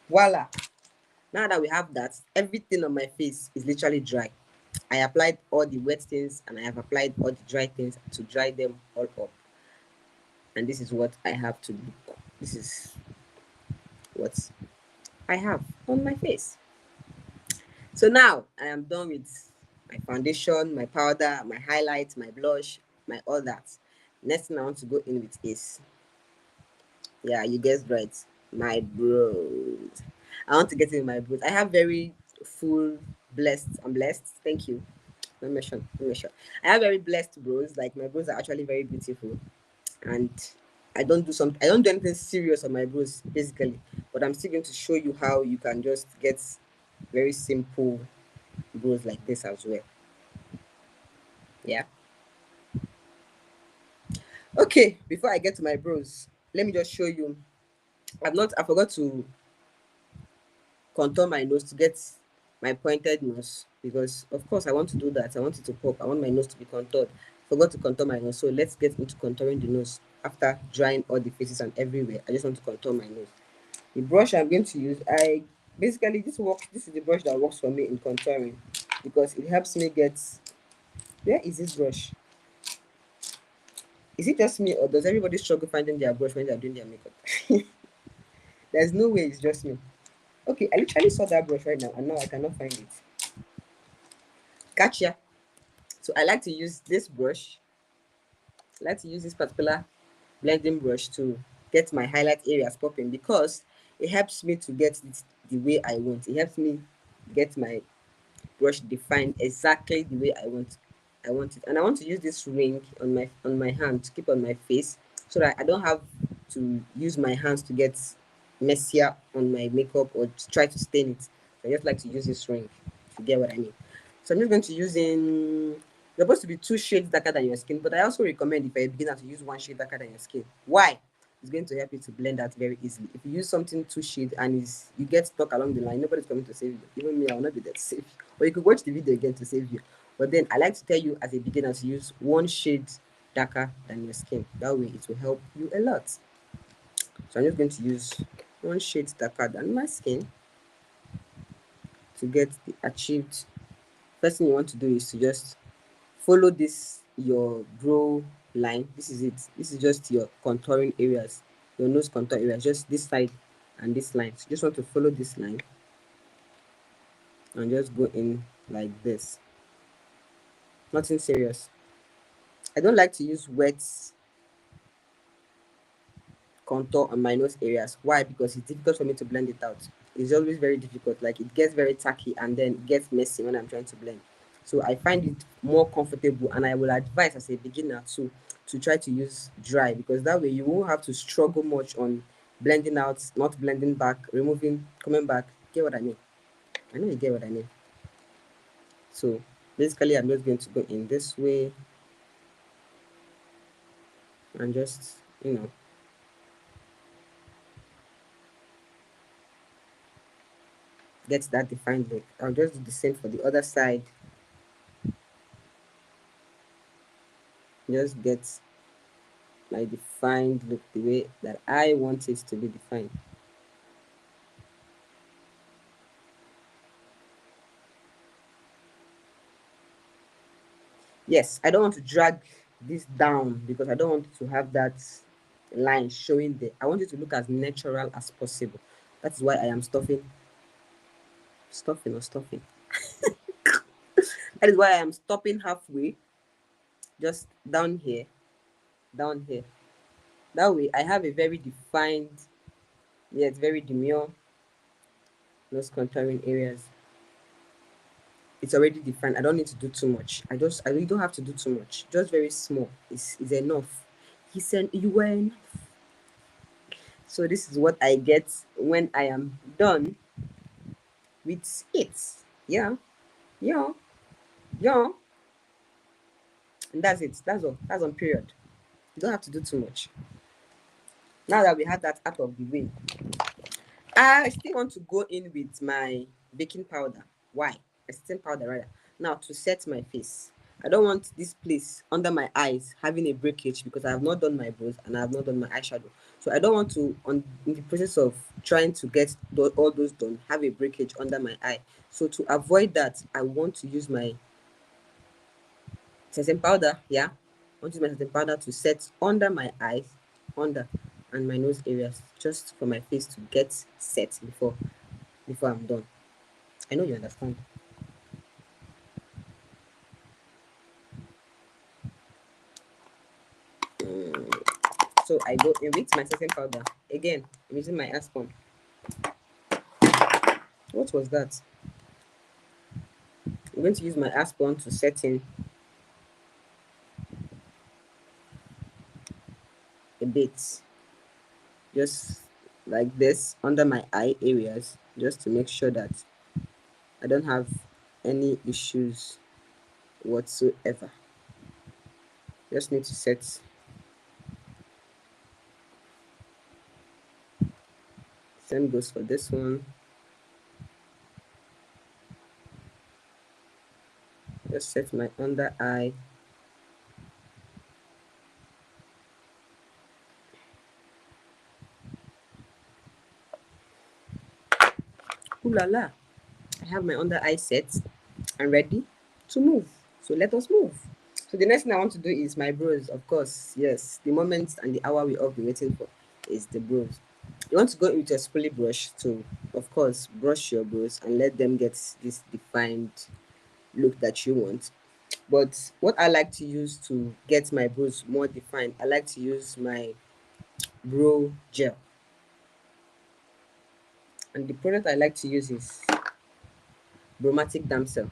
Voila. Now that we have that, everything on my face is literally dry. I applied all the wet things and I have applied all the dry things to dry them all up. And this is what I have to do. This is what I have on my face. So now I am done with my foundation, my powder, my highlight, my blush, my all that. Next thing I want to go in with is, yeah, you guessed right, my brows. I want to get in my brows. I have very full, I'm blessed. Thank you. Let me show. I have very blessed brows. Like, my brows are actually very beautiful, and I don't do anything serious on my brows basically. But I'm still going to show you how you can just get very simple brows like this as well. Yeah. Okay. Before I get to my brows, let me just show you. I forgot to contour my nose to get my pointed nose, because of course I want to do that. I want it to pop. I want my nose to be contoured. Forgot to contour my nose, so let's get into contouring the nose. After drying all the faces and everywhere, I just want to contour my nose. The brush I'm going to use, this is the brush that works for me in contouring, because it helps me get, where is this brush? Is it just me, or does everybody struggle finding their brush when they're doing their makeup? There's no way it's just me. Okay, I literally saw that brush right now and now I cannot find it. Gotcha. So I like to use this brush. I like to use this particular blending brush to get my highlight areas popping, because it helps me to get it the way I want. It helps me get my brush defined exactly the way I want it. And I want to use this ring on my hand to keep on my face, so that I don't have to use my hands to get messier on my makeup or to try to stain it. So I just like to use this ring, if you get what I mean. So I'm just going to use you're supposed to be 2 shades darker than your skin, but I also recommend, if you're a beginner, to use 1 shade darker than your skin. Why? It's going to help you to blend out very easily. If you use something 2 shade and you get stuck along the line, nobody's coming to save you. Even me, I will not be there to save you. Or you could watch the video again to save you. But then I like to tell you, as a beginner, to use 1 shade darker than your skin. That way it will help you a lot. So I'm just going to use 1 shade darker than my skin to get the achieved. First thing you want to do is to just follow this, your brow line. This is it. This is just your contouring areas, your nose contour areas, just this side and this line. So you just want to follow this line and just go in like this. Nothing serious. I don't like to use wet contour on my nose areas. Why? Because it's difficult for me to blend it out. It's always very difficult. Like, it gets very tacky and then it gets messy when I'm trying to blend. So I find it more comfortable, and I will advise, as a beginner, to try to use dry, because that way you won't have to struggle much on blending out, not blending back, removing, coming back. Get what I mean? I know you get what I mean. So basically, I'm just going to go in this way and just, get that defined look. I'll just do the same for the other side. Just get my defined look the way that I want it to be defined. Yes, I don't want to drag this down, because I don't want to have that line showing there. I want it to look as natural as possible. That is why I am stuffing. That is why I am stopping halfway, just down here. That way I have a very defined, yet very demure nose contouring areas. It's already defined. I don't need to do too much. I really don't have to do too much. Just very small is enough. He said you were enough. So this is what I get when I am done with it. Yeah, yeah, yeah. And that's it. That's all. That's on period. You don't have to do too much. Now that we have that out of the way, I still want to go in with my baking powder. Why? Setting powder rather. Now to set my face. I don't want this place under my eyes having a breakage because I have not done my brows and I have not done my eyeshadow. So I don't want to, on in the process of trying to get all those done, have a breakage under my eye. So to avoid that, I want to use my setting powder. Yeah, I want to use my setting powder to set under my eyes, under and my nose areas, just for my face to get set before I'm done. I know you understand. So I go in with my setting powder. Again, I'm using my Aspon. What was that? I'm going to use my Aspon to set in a bit. Just like this under my eye areas. Just to make sure that I don't have any issues whatsoever. Just need to set. Same goes for this one. Just set my under eye. Ooh la la. I have my under eye set and ready to move. So let us move. So the next thing I want to do is my brows, of course. Yes, the moment and the hour we all be waiting for is the brows. You want to go with your spoolie brush to, of course, brush your brows and let them get this defined look that you want. But what I like to use to get my brows more defined, I like to use my brow gel. And the product I like to use is Bromatic Damsel.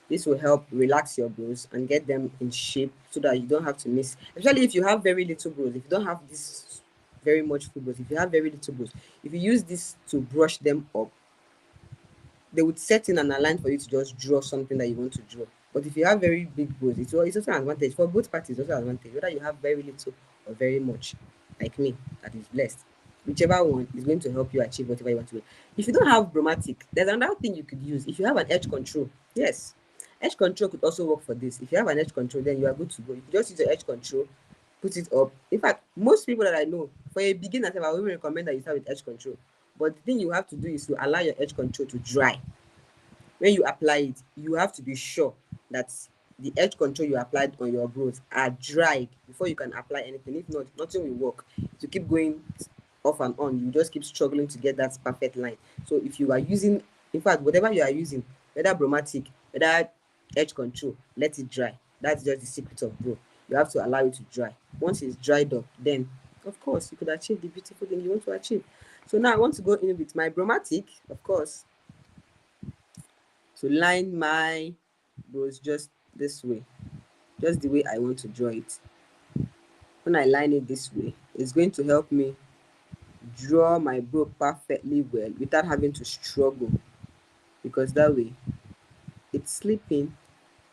This will help relax your brows and get them in shape so that you don't have to miss, especially if you have very little brows. If you don't have this very much full brows, if you have very little brows, if you use this to brush them up, they would set in an align for you to just draw something that you want to draw. But if you have very big brows, it's also an advantage for both parties. Also an advantage whether you have very little or very much, like me, that is blessed. Whichever one is going to help you achieve whatever you want to do. If you don't have bromatic, there's another thing you could use. If you have an edge control, yes, edge control could also work for this. If you have an edge control, then you are good to go. If you just use the edge control, put it up. In fact, most people that I know, for a beginner, I would recommend that you start with edge control. But the thing you have to do is to allow your edge control to dry. When you apply it, you have to be sure that the edge control you applied on your brows are dried before you can apply anything. If not, nothing will work. To keep going off and on, you just keep struggling to get that perfect line. So if you are using, in fact, whatever you are using, whether bromatic, whether edge control, let it dry. That's just the secret of brow. You have to allow it to dry. Once it's dried up, then of course you could achieve the beautiful thing you want to achieve. So now I want to go in with my bromatic, of course, to line my brows just this way, just the way I want to draw it. When I line it this way, it's going to help me draw my brow perfectly well without having to struggle, because that way it's sleeping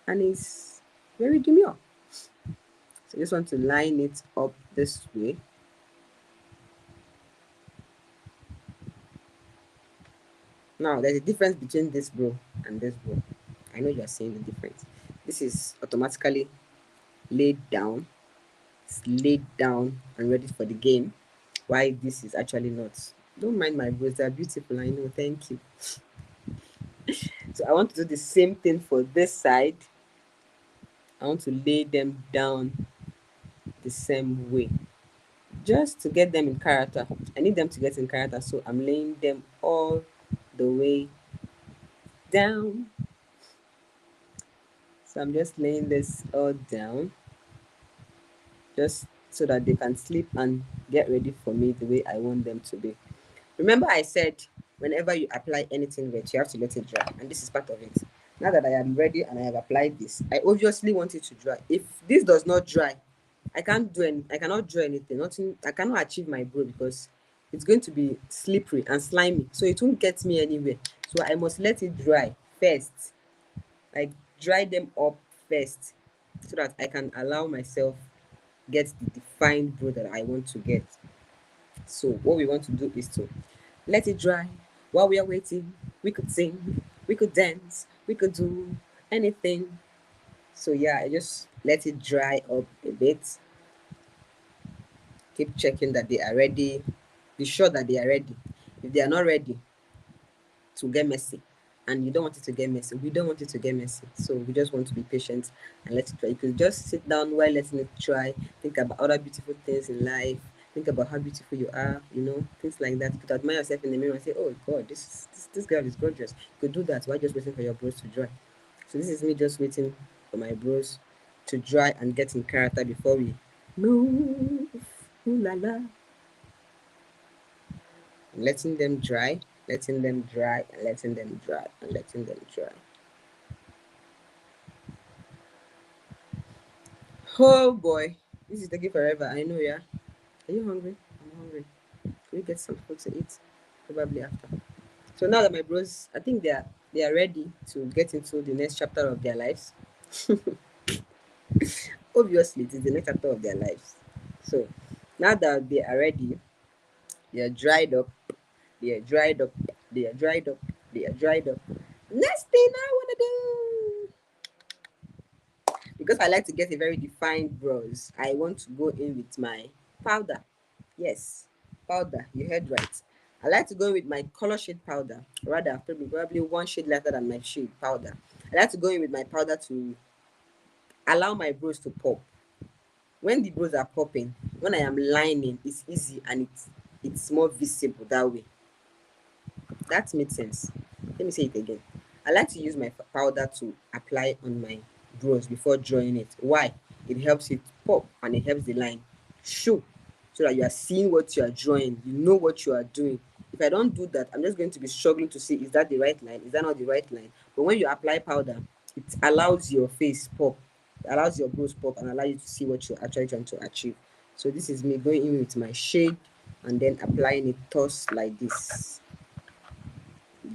and it's very demure. So I just want to line it up this way. Now there's a difference between this brow and this brow. I know you are seeing the difference. This is automatically laid down. It's laid down and ready for the game. Why this is actually not. Don't mind my brows, they're beautiful. I know, thank you. So I want to do the same thing for this side. I want to lay them down the same way, just to get them in character. I need them to get in character, so I'm laying them all the way down. So I'm just laying this all down, just so that they can sleep and get ready for me the way I want them to be. Remember I said whenever you apply anything wet, you have to let it dry, and this is part of it. Now that I am ready and I have applied this, I obviously want it to dry. If this does not dry, I can't do any, I cannot draw anything, nothing, I cannot achieve my goal because it's going to be slippery and slimy. So it won't get me anywhere. So I must let it dry first. Like dry them up first so that I can allow myself get the defined brow that I want to get. So what we want to do is to let it dry. While we are waiting, we could sing, we could dance, we could do anything. So yeah, I just let it dry up a bit. Keep checking that they are ready. Be sure that they are ready. If they are not ready, to get messy. And you don't want it to get messy. We don't want it to get messy. So we just want to be patient and let it try. You could just sit down while letting it try. Think about other beautiful things in life. Think about how beautiful you are, things like that. You could admire yourself in the mirror and say, oh God, this girl is gorgeous. You could do that while just waiting for your brows to dry. So this is me just waiting for my brows to dry and get in character before we move. Ooh la la. Letting them dry, letting them dry, and letting them dry, and letting them dry. Oh boy, this is taking forever. I know, yeah. Are you hungry? I'm hungry. Can we get some food to eat? Probably after. So now that my bros, I think they are ready to get into the next chapter of their lives. Obviously, it is the next chapter of their lives. So now that they are ready, they are dried up, they are dried up, they are dried up, they are dried up. Next thing I wanna do, because I like to get a very defined brows, I want to go in with my powder. Yes, powder. You heard right. I like to go in with my color shade powder. Rather, probably one shade lighter than my shade powder. I like to go in with my powder to allow my brows to pop. When the brows are popping, when I am lining, it's easy and it's more visible that way. That makes sense. Let me say it again. I like to use my powder to apply on my brows before drawing it. Why? It helps it pop and it helps the line show so that you are seeing what you are drawing. You know what you are doing. If I don't do that, I'm just going to be struggling to see, is that the right line? Is that not the right line? But when you apply powder, it allows your face pop. It allows your brows pop and allow you to see what you're actually trying to achieve. So this is me going in with my shade and then applying it toss like this.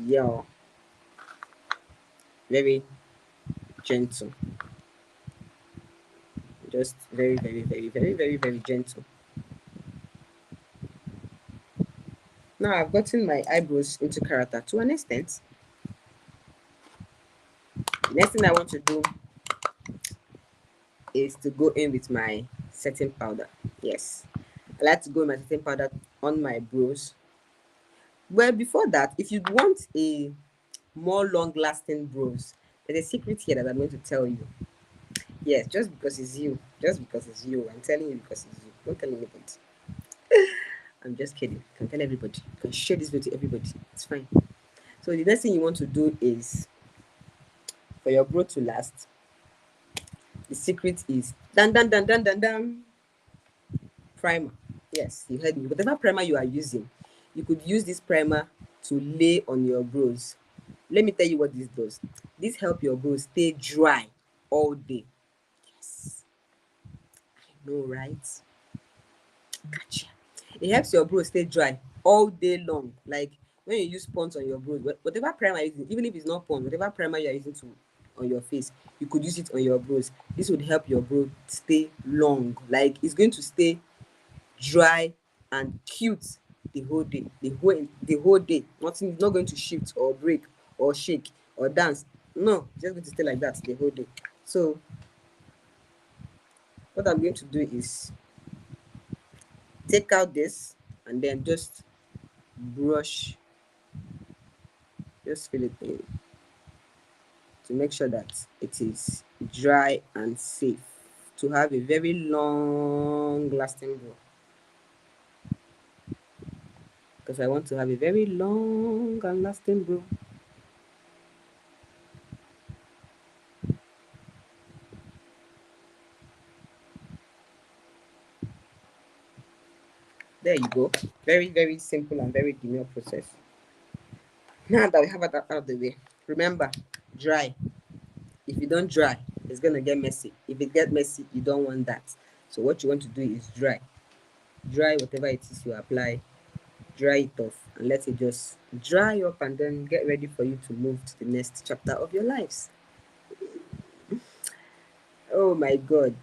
Yeah, very gentle, just very very very very very very gentle. Now I've gotten my eyebrows into character to an extent. The next thing I want to do is to go in with my setting powder. Yes, I like to go with my setting powder on my brows. Well, before that, if you want a more long lasting brows, there's a secret here that I'm going to tell you. Yes, just because it's you, just because it's you, I'm telling you because it's you. Don't tell anybody. I'm just kidding. You can tell everybody. You can share this video to everybody. It's fine. So the next thing you want to do is for your brow to last. The secret is dan dan dan dan dan dan primer. Yes, you heard me. Whatever primer you are using, you could use this primer to lay on your brows. Let me tell you what this does. This helps your brows stay dry all day. Yes, I know, right? Gotcha. It helps your brows stay dry all day long. Like when you use Pond's on your brows, whatever primer you're using, even if it's not Pond, whatever primer you're using to on your face, you could use it on your brows. This would help your brow stay long. Like it's going to stay dry and cute the whole day. The whole day. Nothing is not going to shift or break or shake or dance. No, it's just going to stay like that the whole day. So what I'm going to do is take out this and then just brush, just fill it in to make sure that it is dry and safe to have a very long lasting brow, because I want to have a very long and lasting brow. There you go. Very very simple and very demure process. Now that we have that out of the way, remember, dry. If you don't dry, it's gonna get messy. If it get messy, you don't want that. So what you want to do is dry whatever it is you apply, dry it off and let it just dry up, and then get ready for you to move to the next chapter of your lives. Oh my god.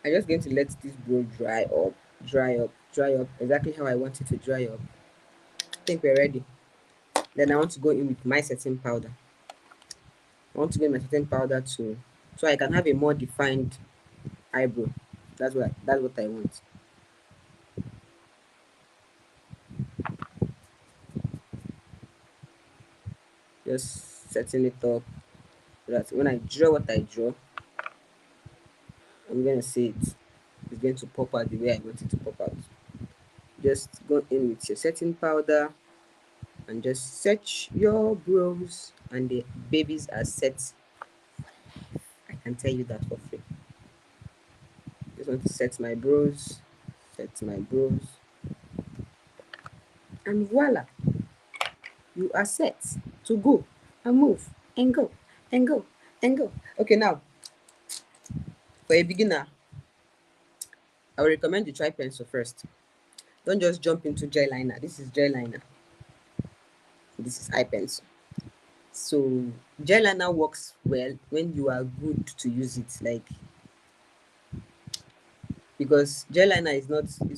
I'm just going to let this brow dry up exactly how I want it to dry up. I think we're ready. Then I want to go in with my setting powder. I want to get my setting powder to, so I can have a more defined eyebrow. That's what I want. Just setting it up so that when I draw what I draw, I'm gonna see it's going to pop out the way I want it to pop out. Just go in with your setting powder and just set your brows, and the babies are set. I can tell you that for free. Just want to set my brows, and voila, you are set to go and move and go and go and go. Okay, now for a beginner, I would recommend you try pencil first. Don't just jump into gel liner. This is gel liner. This is eye pencil. So gel liner works well when you are good to use it, like, because gel liner is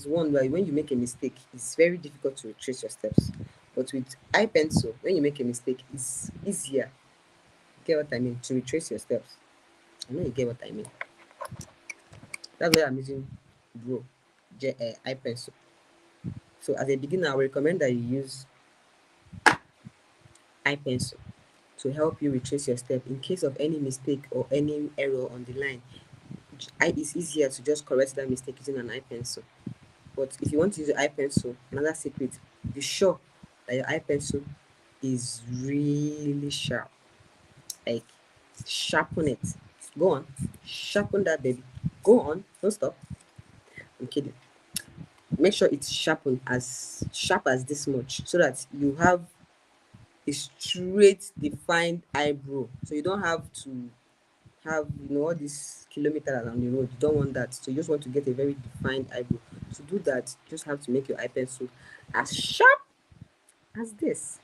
one where when you make a mistake, it's very difficult to retrace your steps. But with eye pencil, when you make a mistake, it's easier. Get what I mean? To retrace your steps. I know you get what I mean. That's why I'm using bro eye pencil. So as a beginner, I would recommend that you use eye pencil to help you retrace your step in case of any mistake or any error on the line. It's easier to just correct that mistake using an eye pencil. But if you want to use your eye pencil, another secret, be sure that your eye pencil is really sharp. Like, sharpen it. Go on, sharpen that baby. Go on, don't stop. I'm kidding. Make sure it's sharp as this much, so that you have a straight defined eyebrow. So you don't have to have, all these kilometers along the road. You don't want that. So you just want to get a very defined eyebrow. To do that, you just have to make your eye pencil as sharp as this.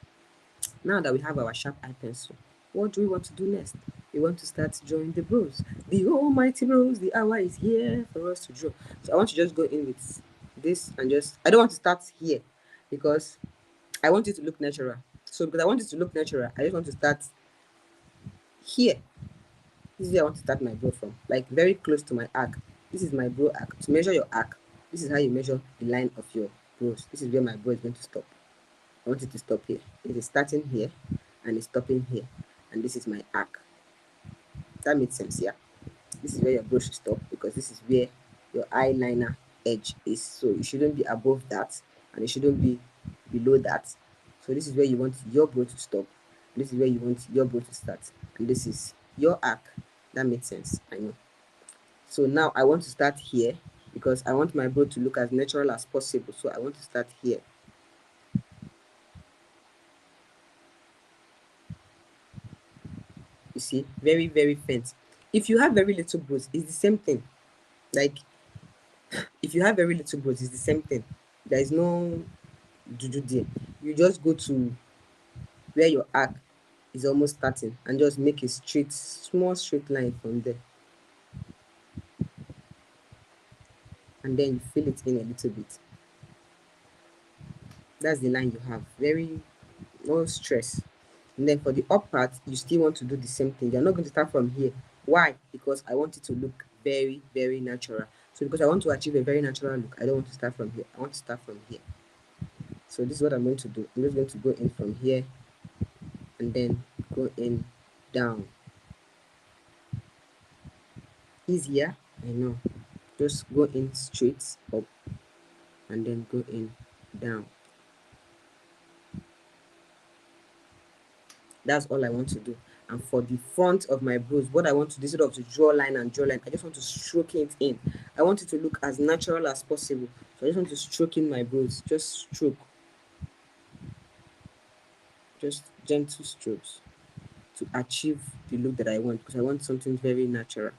Now that we have our sharp eye pencil, what do we want to do next? We want to start drawing the brows. The almighty brows, the hour is here for us to draw. So I want to just go in with this and I don't want to start here because I want it to look natural. So because I want it to look natural, I just want to start here. This is where I want to start my brow from, like very close to my arc. This is my brow arc. To measure your arc, this is how you measure the line of your brows. This is where my brow is going to stop. I want it to stop here. It is starting here and it's stopping here. And this is my arc. That makes sense, yeah? This is where your brow should stop because this is where your eyeliner edge is. So it shouldn't be above that and it shouldn't be below that. So this is where you want your brow to stop. This is where you want your brow to start. And this is your arc. That makes sense, I know. So now I want to start here because I want my brow to look as natural as possible. So I want to start here. You see, very, very faint. If you have very little brows, it's the same thing. Like, if you have very little brows, it's the same thing. There is no do there. You just go to where your arc is almost starting and just make a small straight line from there. And then you fill it in a little bit. That's the line you have. Very, no stress. And then for the up part, you still want to do the same thing. You're not going to start from here. Why? Because I want it to look very, very natural. So because I want to achieve a very natural look, I don't want to start from here. I want to start from here. So this is what I'm going to do. I'm just going to go in from here and then go in down. Easier, I know. Just go in straight up and then go in down. That's all I want to do. And for the front of my brows, what I want to do, instead of to draw line and draw line, I just want to stroke it in. I want it to look as natural as possible. So I just want to stroke in my brows. Just stroke. Just gentle strokes. to achieve the look that I want, because I want something very natural.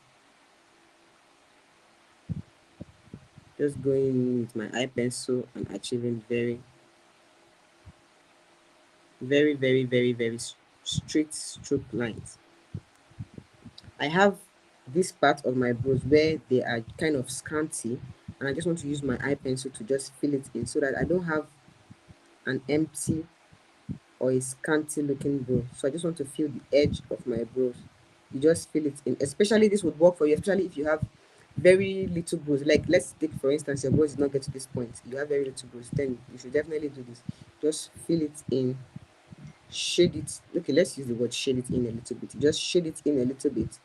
Just going with my eye pencil and achieving very straight stroke lines. I have this part of my brows where they are kind of scanty, and I just want to use my eye pencil to just fill it in so that I don't have an empty or a scanty looking brow. So I just want to fill the edge of my brows. You just fill it in. Especially this would work for you, especially if you have very little brows. Like let's take for instance your brows did not get to this point. You have very little brows, then you should definitely do this. Just fill it in, shade it. Okay, let's use the word shade it in a little bit. Just shade it in a little bit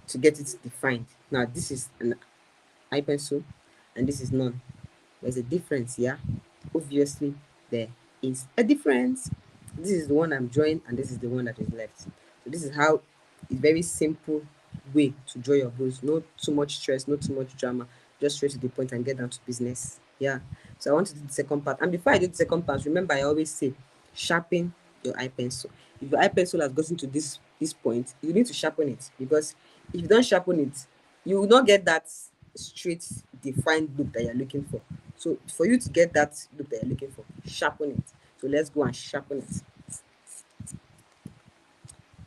to get it defined. Now this is an eye pencil and this is none. There's a difference, yeah. Obviously there is a difference. This is the one I'm drawing and this is the one that is left. So this is how a very simple way to draw your brows. No too much stress, not too much drama, just straight to the point and get down to business. Yeah. So I want to do the second part, and before I do the second part, remember I always say sharpen your eye pencil. If your eye pencil has gotten to this point, you need to sharpen it, because if you don't sharpen it, you will not get that straight defined look that you're looking for. So for you to get that look that you're looking for, sharpen it. So let's go and sharpen it.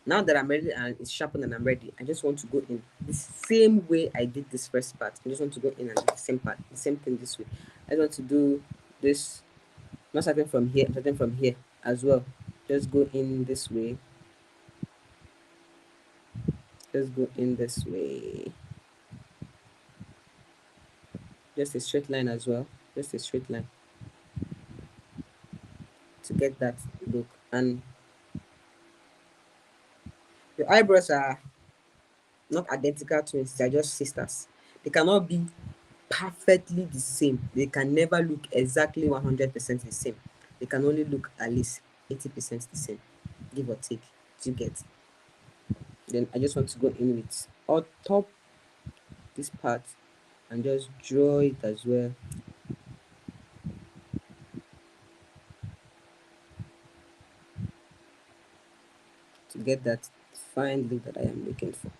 Now that I'm ready and it's sharpened and I'm ready, I just want to go in the same way I did this first part. I just want to go in and do the same part, the same thing this way. I just want to do this, not starting from here, starting from here as well. Just go in this way. Just go in this way. Just a straight line as well. Just a straight line to get that look. And your eyebrows are not identical twins, they are just sisters. They cannot be perfectly the same. They can never look exactly 100% the same. They can only look at least 80% the same, give or take. Do you get? Then I just want to go in with all top this part and just draw it as well to get that fine look that I am looking for.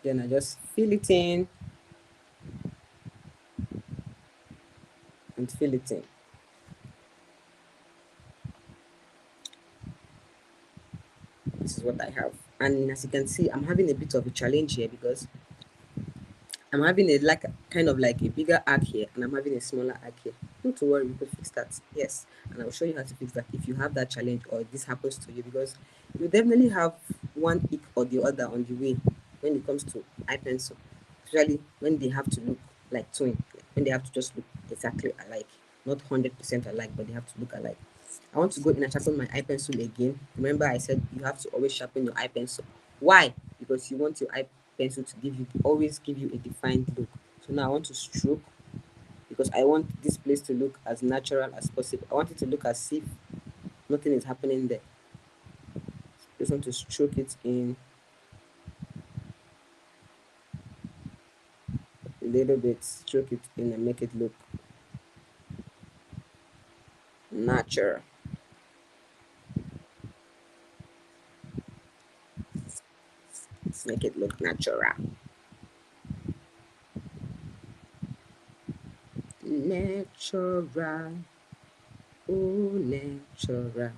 Then I just fill it in and fill it in. This is what I have. And as you can see, I'm having a bit of a challenge here because I'm having a like kind of like a bigger arc here and I'm having a smaller arc here. Not to worry, we could fix that. Yes. And I'll show you how to fix that if you have that challenge or this happens to you, because you definitely have one ick or the other on the way when it comes to eye pencil. Especially when they have to look like twin, when they have to just look exactly alike. Not 100% alike, but they have to look alike. I want to go in and sharpen my eye pencil again. Remember, I said you have to always sharpen your eye pencil. Why? Because you want your eye pencil to always give you a defined look. So now I want to stroke, because I want this place to look as natural as possible. I want it to look as if nothing is happening there. Just want to stroke it in a little bit, stroke it in and make it look natural. Let's make it look natural. Natural. Oh, natural.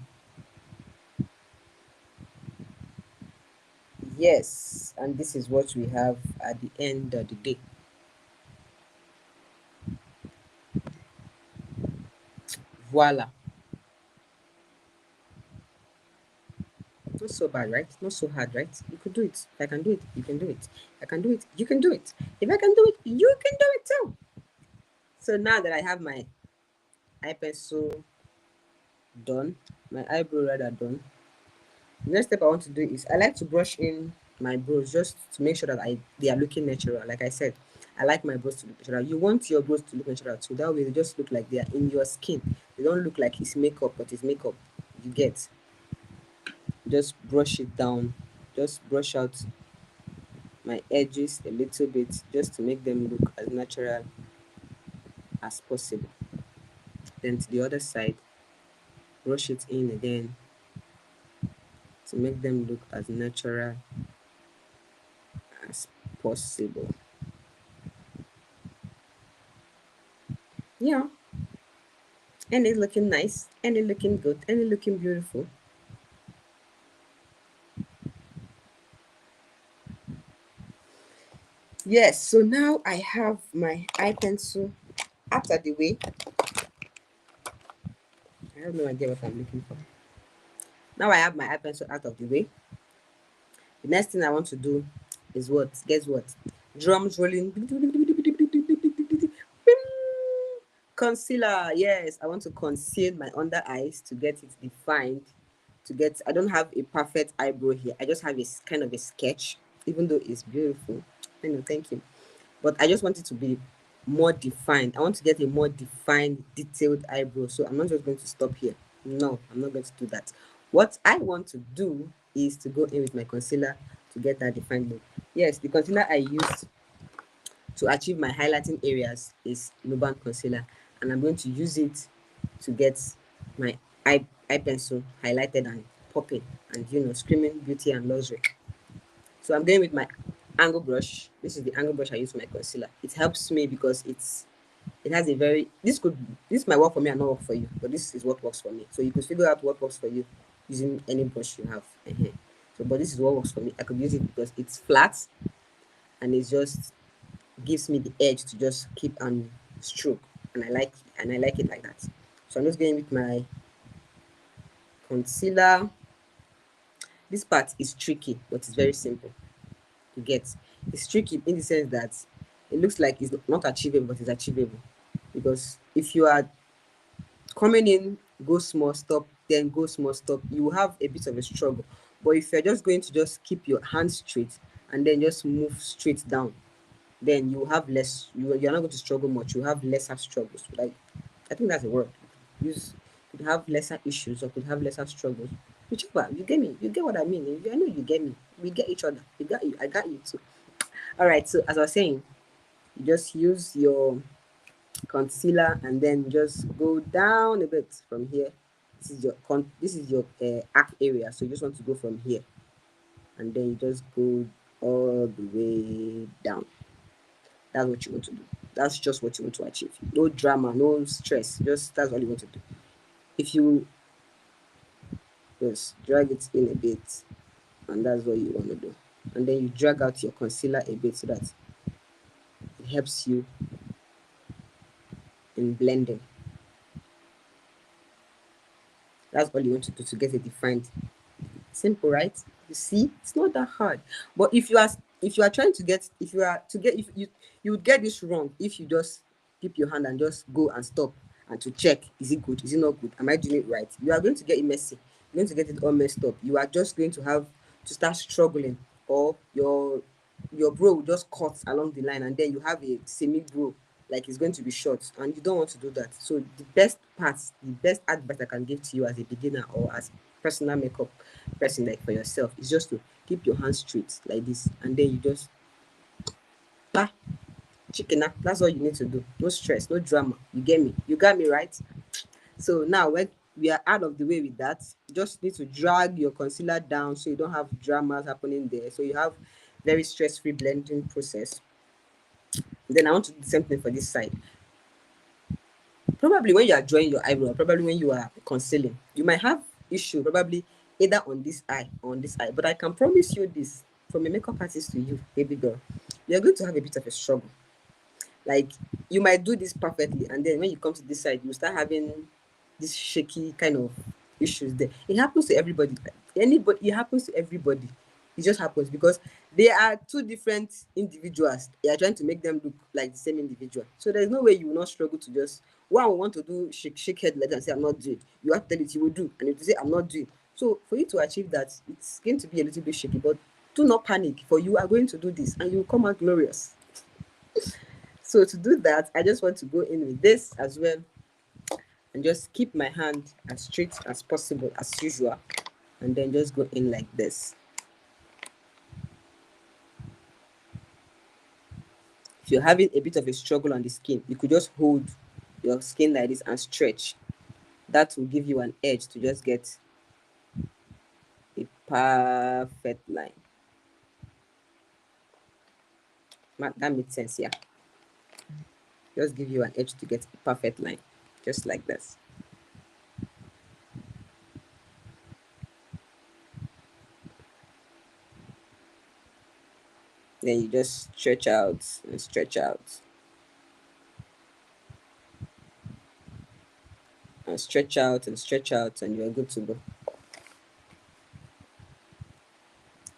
Yes, and this is what we have at the end of the day. Voila. Not so bad, right? Not so hard, right? You could do it. If I can do it, you can do it. If I can do it, you can do it. If I can do it, you can do it too. So now that I have my eye pencil done, my eyebrow rather done, the next step I want to do is I like to brush in my brows just to make sure that they are looking natural. Like I said, I like my brows to look natural. You want your brows to look natural too. That way they just look like they are in your skin. They don't look like it's makeup, but it's makeup. You get? Just brush it down. Just brush out my edges a little bit just to make them look as natural as possible. Then to the other side, brush it in again to make them look as natural as possible. Yeah, and it's looking nice, and it's looking good, and it's looking beautiful. Yes, so now I have my eye pencil out of the way. I have no idea what I'm looking for. Now I have my eye pencil out of the way. The next thing I want to do is what? Guess what? Drums rolling. Concealer. Yes, I want to conceal my under eyes to get it defined. I don't have a perfect eyebrow here. I just have a kind of a sketch, even though it's beautiful. I know, thank you. But I just want it to be more defined. I want to get a more defined, detailed eyebrow. So I'm not just going to stop here. No, I'm not going to do that. What I want to do is to go in with my concealer to get that defined look. Yes, the concealer I used to achieve my highlighting areas is Nubank concealer, and I'm going to use it to get my eye pencil highlighted and popping and screaming beauty and luxury. So I'm going with my angle brush. This is the angle brush I use for my concealer. It helps me because it has a very this might work for me and not work for you, but this is what works for me. So you could figure out what works for you using any brush you have. So, but this is what works for me. I could use it because it's flat and it just gives me the edge to just keep and stroke, and I like it like that. So I'm just going with my concealer. This part is tricky, but it's very simple to get. It's tricky in the sense that it looks like it's not achievable, but it's achievable. Because if you are coming in, go small, stop, then go small, stop, you will have a bit of a struggle. But if you're just going to just keep your hands straight and then just move straight down, then you have less, you're not going to struggle much. You have lesser struggles. Like, I think that's a word. Use could have lesser issues or could have lesser struggles. Whichever, you get me. You get what I mean. I know you get me. We get each other. You got you. I got you too. All right. So as I was saying, you just use your concealer and then just go down a bit from here. This is your arc area. So you just want to go from here, and then you just go all the way down. That's what you want to do. That's just what you want to achieve. No drama, no stress. Just that's all you want to do. If you just drag it in a bit, and that's what you want to do. And then you drag out your concealer a bit so that it helps you in blending. That's all you want to do to get it defined. Simple, right? You see, it's not that hard. But if you are trying to get if you are to get if you would get this wrong if you just keep your hand and just go and stop and to check, is it good, is it not good, am I doing it right? You are going to get it messy. You're going to get it all messed up. You are just going to have to start struggling, or your bro will just cut along the line and then you have a semi bro, like it's going to be short, and you don't want to do that. So the best advice I can give to you as a beginner or as personal makeup person, like for yourself, is just to keep your hands straight like this, and then you just ah, chicken up. That's all you need to do. No stress, no drama. You get me? You got me right? So now when we are out of the way with that, you just need to drag your concealer down so you don't have dramas happening there. So you have very stress-free blending process. Then I want to do the same thing for this side. Probably when you are drawing your eyebrow, probably when you are concealing, you might have issue probably either on this eye or on this eye. But I can promise you this, from a makeup artist to you, baby girl, you're going to have a bit of a struggle. Like, you might do this perfectly, and then when you come to this side, you start having this shaky kind of issues there. It happens to everybody. It happens to everybody. It just happens because they are two different individuals. You are trying to make them look like the same individual. So there's no way you will not struggle to just one will want to do shake head like that and say I'm not doing. You have to tell it you will do, and if you say I'm not doing. So for you to achieve that, it's going to be a little bit shaky, but do not panic. For you are going to do this, and you will come out glorious. So to do that, I just want to go in with this as well and just keep my hand as straight as possible as usual, and then just go in like this. If you're having a bit of a struggle on the skin, you could just hold your skin like this and stretch. That will give you an edge to just get a perfect line. That makes sense, yeah. Just give you an edge to get a perfect line, just like this. Then you just stretch out and stretch out and stretch out and stretch out, and you're good to go.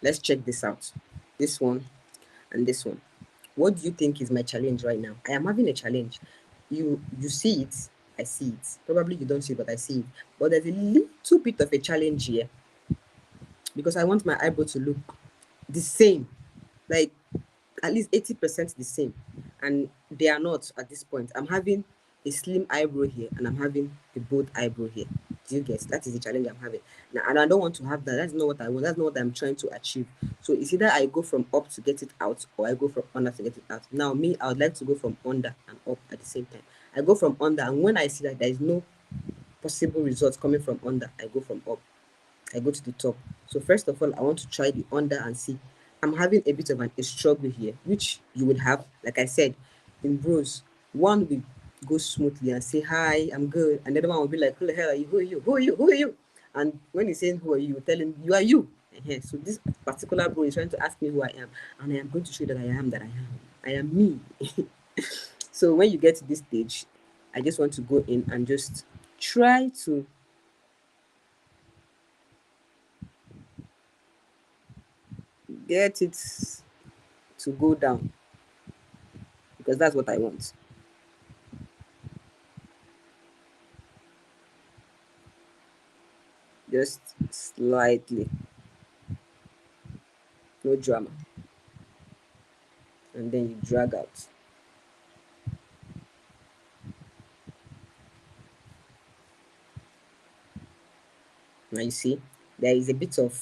Let's check this out. This one and this one. What do you think is my challenge right now? I am having a challenge. You see it, I see it. Probably you don't see it, but I see it. But there's a little bit of a challenge here because I want my eyebrow to look the same, like at least 80% the same, and they are not at this point. I'm having a slim eyebrow here and I'm having a bold eyebrow here. Do you get? That is the challenge I'm having now, and I don't want to have that. That's not what I want. That's not what I'm trying to achieve. So it's either I go from up to get it out or I go from under to get it out. Now me, I would like to go from under and up at the same time. I go from under, and when I see that there is no possible results coming from under, I go from up. I go to the top. So first of all, I want to try the under and see. I'm having a bit of a struggle here, which you would have, like I said, in bros. One will go smoothly and say, hi, I'm good. And the other one will be like, who the hell are you? Who are you? Who are you? Who are you? And when he's saying, who are you? Tell him, you are you. So this particular bro is trying to ask me who I am. And I am going to show that I am that I am. I am me. So when you get to this stage, I just want to go in and just try to get it to go down because that's what I want. Just slightly, no drama. And then you drag out. Now you see, there is a bit of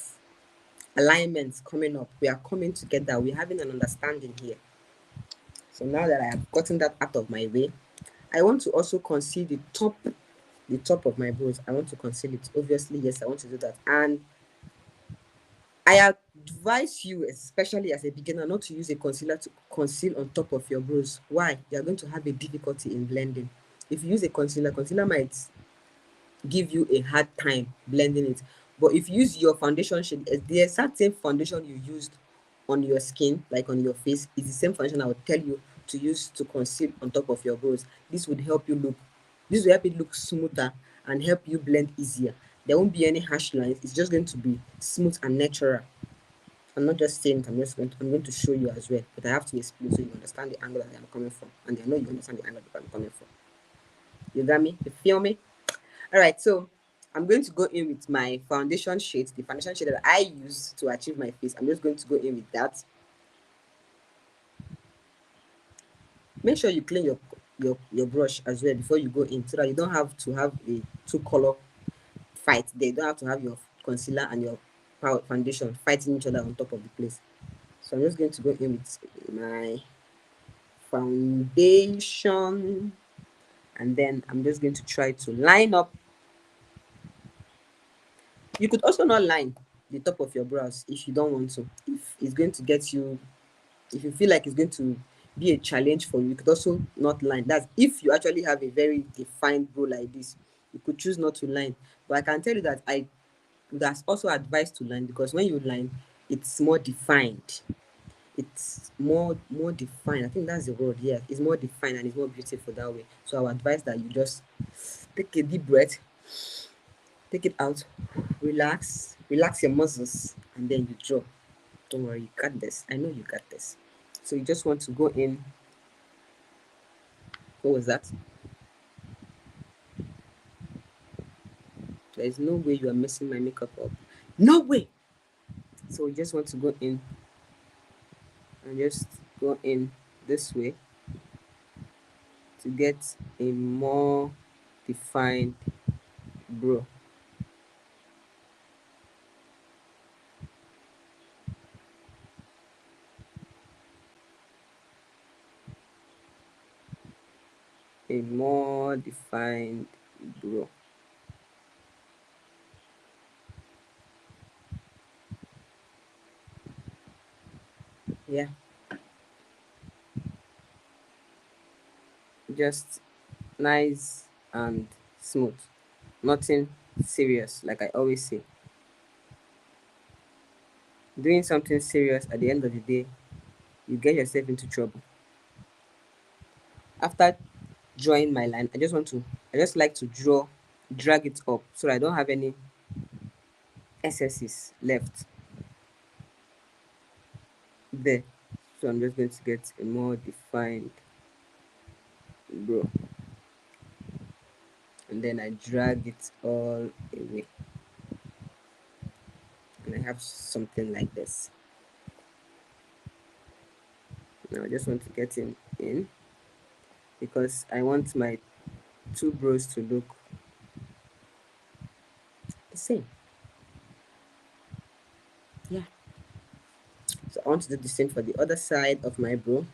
alignment coming up. We are coming together. We're having an understanding here. So now that I have gotten that out of my way, I want to also conceal the top of my brows. I want to conceal it. Obviously, yes, I want to do that. And I advise you, especially as a beginner, not to use a concealer to conceal on top of your brows. Why? You are going to have a difficulty in blending. If you use a concealer might give you a hard time blending it. But if you use your foundation shade, there's certain foundation you used on your skin, like on your face, it's the same foundation I would tell you to use to conceal on top of your brows. This will help it look smoother and help you blend easier. There won't be any harsh lines. It's just going to be smooth and natural. I'm not just saying it, I'm going to show you as well, but I have to explain so you understand the angle that I'm coming from, and I know you understand the angle that I'm coming from. You got me? You feel me? All right, so I'm going to go in with my foundation shade, the foundation shade that I use to achieve my face. I'm just going to go in with that. Make sure you clean your brush as well before you go in, so that you don't have to have a two color fight there. You don't have to have your concealer and your foundation fighting each other on top of the place. So I'm just going to go in with my foundation, and then I'm just going to try to line up. You could also not line the top of your brows if you don't want to. If it's going to get you, if you feel like it's going to be a challenge for you, you could also not line. That's if you actually have a very defined brow like this. You could choose not to line. But I can tell you that I would also advise to line, because when you line, it's more defined. It's more defined. I think that's the word. Yeah, it's more defined and it's more beautiful that way. So I would advise that you just take a deep breath, take it out, relax your muscles, and then you draw. Don't worry, you got this. I know you got this. So you just want to go in. What was that? There is no way you are messing my makeup up. No way. So you just want to go in and just go in this way to get a more defined brow. a more defined brow. Yeah, just nice and smooth. Nothing serious, like I always say. Doing something serious at the end of the day, you get yourself into trouble. After drawing my line, I just like to drag it up so I don't have any excesses left there. So I'm just going to get a more defined brow, and then I drag it all away, and I have something like this. Now I just want to get him in because I want my two brows to look the same. Yeah. So I want to do the same for the other side of my brow.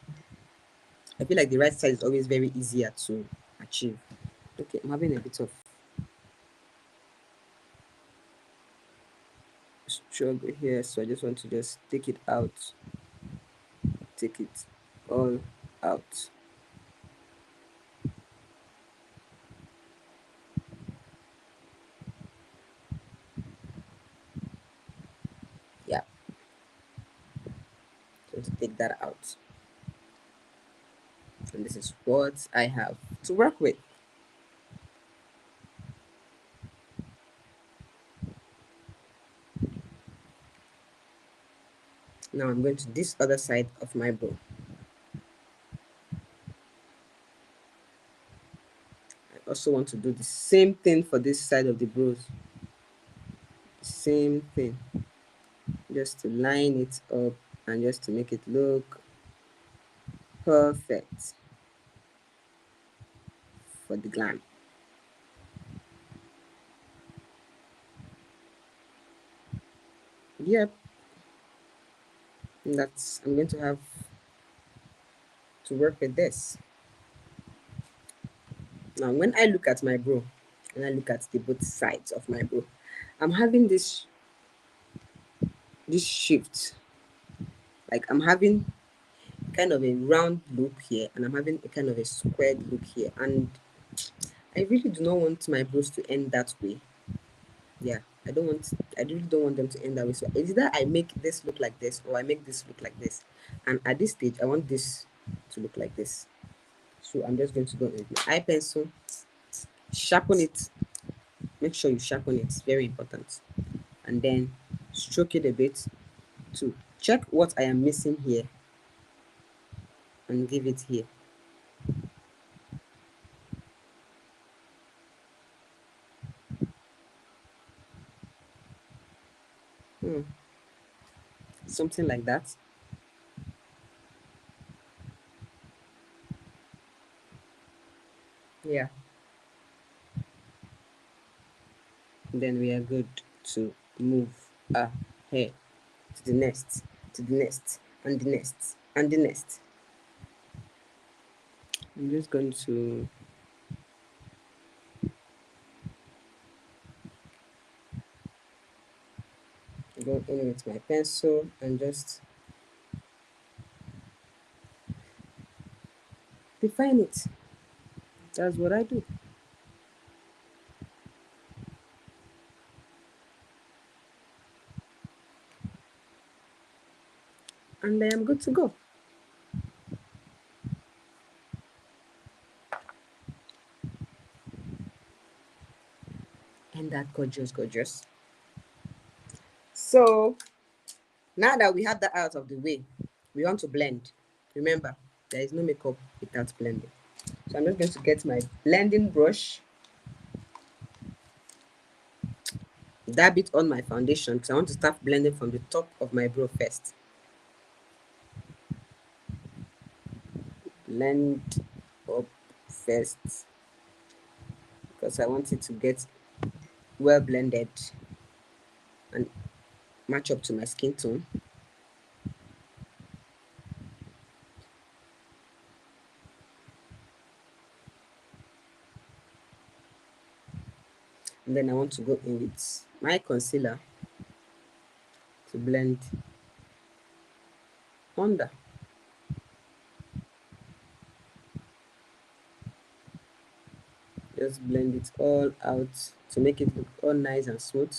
I feel like the right side is always very easier to achieve. Okay, I'm having a bit of struggle here, so I just want to just take it out, take it all out. Yeah, so to take that out. And this is what I have to work with. Now I'm going to this other side of my brow. I also want to do the same thing for this side of the brows. Same thing. Just to line it up and just to make it look perfect for the glam. Yep, that's I'm going to have to work with this. Now when I look at my brow and I look at the both sides of my brow, I'm having this shift. Like I'm having kind of a round look here and I'm having a kind of a squared look here, and I really do not want my brows to end that way. Yeah, I really don't want them to end that way. So it's either I make this look like this or I make this look like this. And at this stage I want this to look like this. So I'm just going to go with my eye pencil, sharpen it. Make sure you sharpen it, it's very important. And then stroke it a bit to check what I am missing here and give it here. Hmm, something like that. Yeah. And then we are good to move ahead to the next, to the next, and the next, and the next. I'm just going to go in with my pencil and just define it. That's what I do. And I am good to go. And that gorgeous, gorgeous. So now that we have that out of the way, we want to blend. Remember, there is no makeup without blending. So I'm just going to get my blending brush, dab it on my foundation because I want to start blending from the top of my brow first. Blend up first because I want it to get well blended and match up to my skin tone. And then I want to go in with my concealer to blend under. Just blend it all out to make it look all nice and smooth.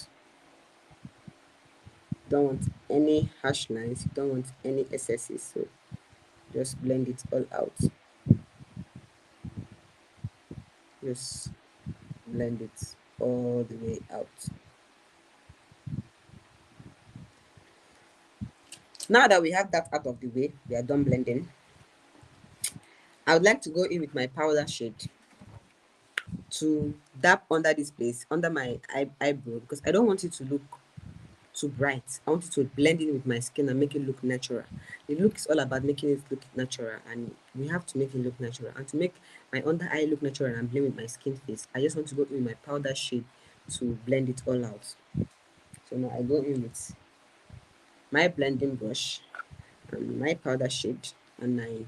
Don't want any harsh lines, you don't want any excesses, so just blend it all out. Just blend it all the way out. Now that we have that out of the way, we are done blending. I would like to go in with my powder shade to dab under this place, under my eyebrow, because I don't want it to look too bright. I want it to blend in with my skin and make it look natural. The look is all about making it look natural, and we have to make it look natural. And to make my under eye look natural and blend with my skin face, I just want to go in with my powder shade to blend it all out. So now I go in with my blending brush and my powder shade, and I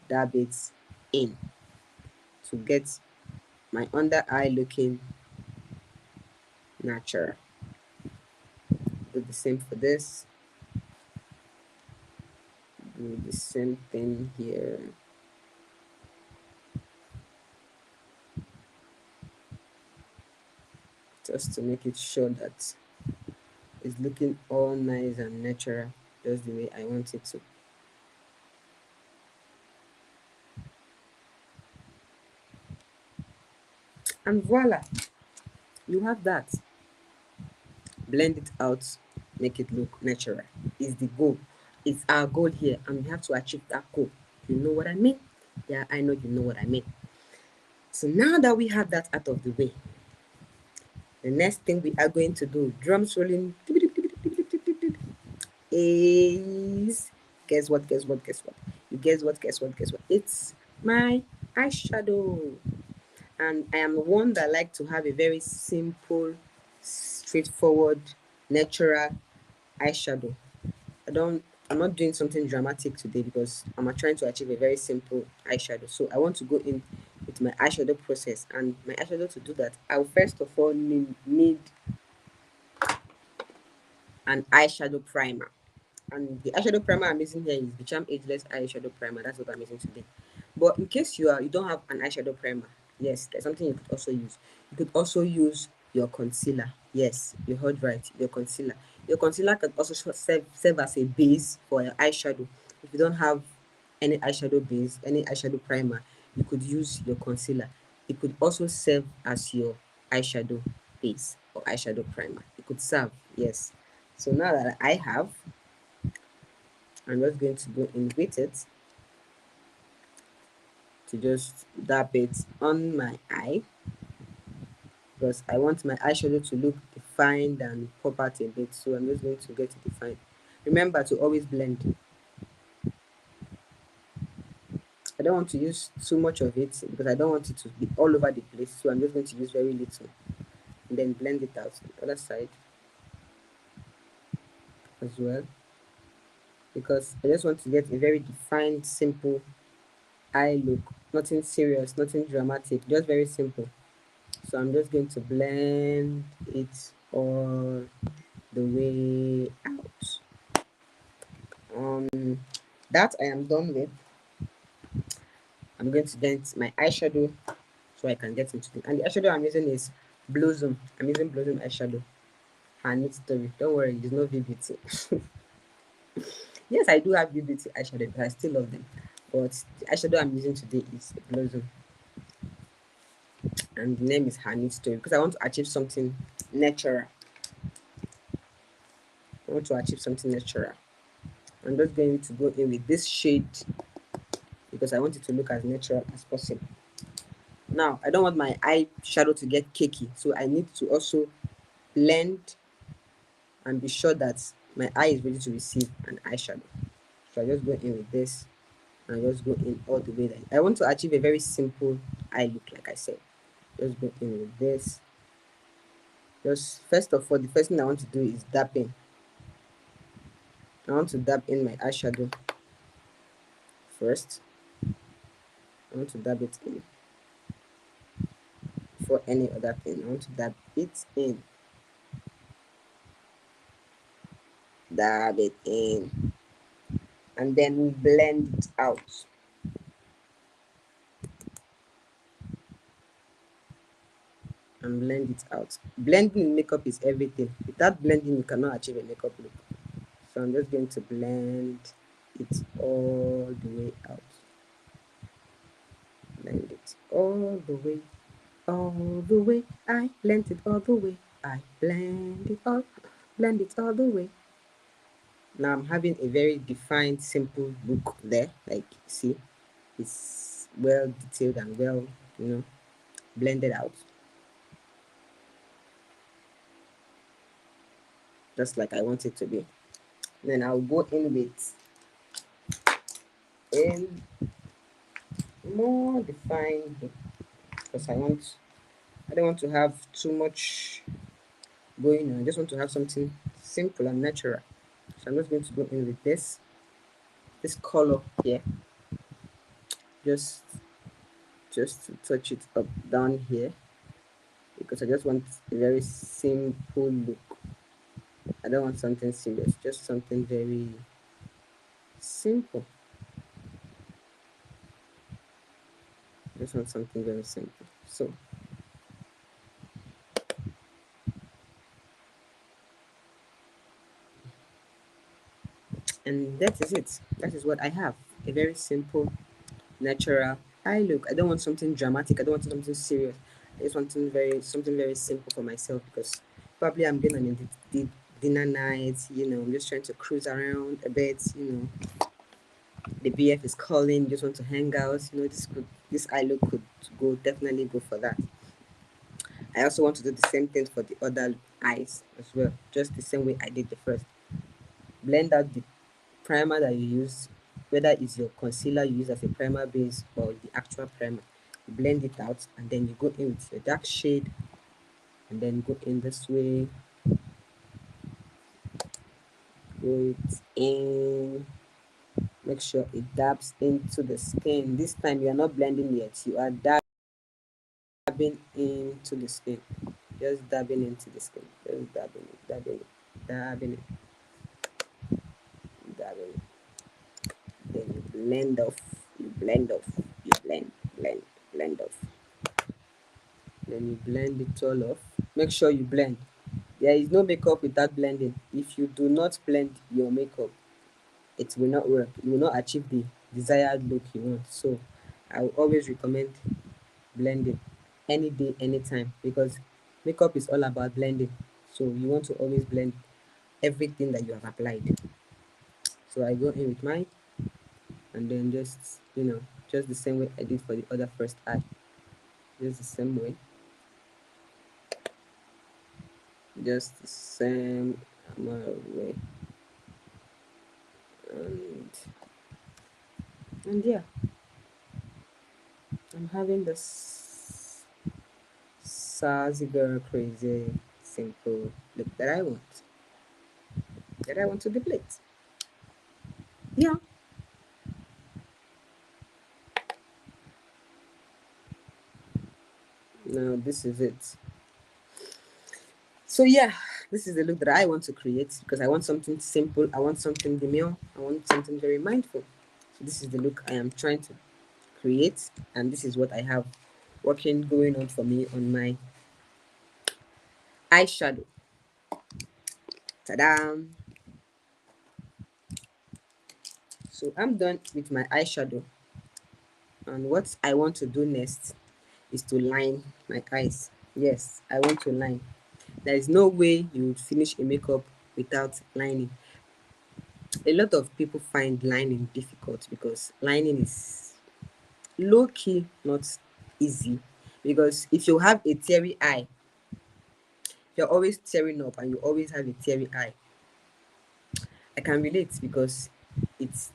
dab it in to get my under eye looking natural. Do the same for this. Do the same thing here. Just to make it sure that it's looking all nice and natural, just the way I want it to. And voila, you have that. Blend it out, make it look natural. Is the goal. It's our goal here, and we have to achieve that goal. You know what I mean? Yeah, I know you know what I mean. So now that we have that out of the way, the next thing we are going to do, drums rolling, is guess what, guess what, guess what? You guess what, guess what, guess what? It's my eyeshadow. And I am one that like to have a very simple, straightforward, natural eyeshadow. I'm not doing something dramatic today because I'm trying to achieve a very simple eyeshadow. So I want to go in with my eyeshadow process, and my eyeshadow, to do that, I will first of all need an eyeshadow primer. And the eyeshadow primer I'm using here is the Charm Ageless eyeshadow primer. That's what I'm using today. But in case you don't have an eyeshadow primer, yes, there's something you could also use. You could also use your concealer. Yes, you heard right, your concealer. Your concealer can also serve as a base for your eyeshadow. If you don't have any eyeshadow base, any eyeshadow primer, you could use your concealer. It could also serve as your eyeshadow base or eyeshadow primer. It could serve, yes. So now that I have, I'm just going to go in with it to just dab it on my eye, because I want my eyeshadow to look defined and pop out a bit. So I'm just going to get it defined. Remember to always blend. I don't want to use too much of it because I don't want it to be all over the place. So I'm just going to use very little and then blend it out to the other side as well, because I just want to get a very defined, simple eye look. Nothing serious, nothing dramatic, just very simple. So I'm just going to blend it all the way out. That I am done with. I'm going to get my eyeshadow so I can get into it. And the eyeshadow I'm using is Blossom. I'm using Blossom eyeshadow. Hanit Story. Don't worry, there's no VBT. Yes, I do have VBT eyeshadow, but I still love them. But the eyeshadow I'm using today is Blossom. And the name is Hanit Story because I want to achieve something natural. I want to achieve something natural. I'm just going to go in with this shade because I want it to look as natural as possible. Now, I don't want my eyeshadow to get cakey, so I need to also blend and be sure that my eye is ready to receive an eyeshadow. So I just go in with this and just go in all the way. I want to achieve a very simple eye look, like I said. Just go in with this. Just first of all, the first thing I want to do is dab in. I want to dab in my eyeshadow first. I want to dab it in before any other thing. I want to dab it in. Dab it in. And then blend it out. And blend it out. Blending in makeup is everything. Without blending, you cannot achieve a makeup look. So I'm just going to blend it all the way out. Blend it all the way, all the way. I blend it all the way. I blend it all the way. Now I'm having a very defined, simple look there. Like, see, it's well detailed and well, blended out. Just like I want it to be. Then I'll go in with a more defined look because I don't want to have too much going on. I just want to have something simple and natural. So I'm just going to go in with this color here. Just to touch it up down here because I just want a very simple look. I don't want something serious, just something very simple. Just want something very simple. So and that is it. That is what I have. A very simple, natural eye look. I don't want something dramatic. I don't want something serious. I just want something very simple for myself because probably I'm going on a dinner night. I'm just trying to cruise around a bit. The BF is calling. Just want to hang out. This eye look could definitely go for that. I also want to do the same thing for the other eyes as well, just the same way I did the first. Blend out the primer that you use, whether it's your concealer you use as a primer base or the actual primer. Blend it out and then you go in with your dark shade and then go in this way. Go it in. Make sure it dabs into the skin. This time you are not blending yet, you are dabbing into the skin. Just dabbing into the skin. Just dabbing it, dabbing it, dabbing it, dabbing it. Then you blend off, you blend off, you blend off. Then you blend it all off. Make sure you blend. There is no makeup without blending. If you do not blend your makeup, it will not work. You will not achieve the desired look you want. So I will always recommend blending any day, anytime, because makeup is all about blending. So you want to always blend everything that you have applied. So I go in with mine and then just the same way I did for the other first eye. Just the same way. Just the same way. And yeah, I'm having this sassy girl crazy simple look that I want to deplete. Yeah. Now this is it. So yeah, this is the look that I want to create because I want something simple. I want something demure. I want something very mindful. So this is the look I am trying to create, and this is what I have going on for me on my eyeshadow. Ta-da! So I'm done with my eyeshadow, and what I want to do next is to line my eyes. Yes, I want to line. There is no way you would finish a makeup without lining. A lot of people find lining difficult because lining is low-key not easy, because if you have a teary eye, you're always tearing up and you always have a teary eye, I can relate because it's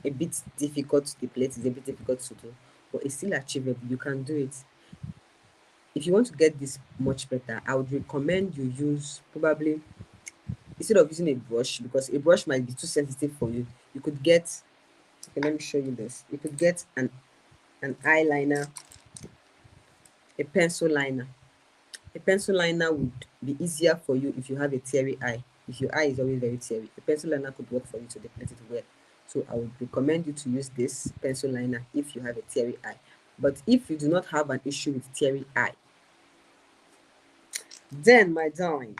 a bit difficult to deplete, it's a bit difficult to do, but it's still achievable. You can do it. If you want to get this much better, I would recommend you use, probably, instead of using a brush, because a brush might be too sensitive for you, you could get, okay, let me show you this. You could get an eyeliner, A pencil liner. A pencil liner would be easier for you if you have a teary eye. If your eye is always very teary, a pencil liner could work for you to decorate it well. So I would recommend you to use this pencil liner if you have a teary eye. But if you do not have an issue with teary eye, then my darling,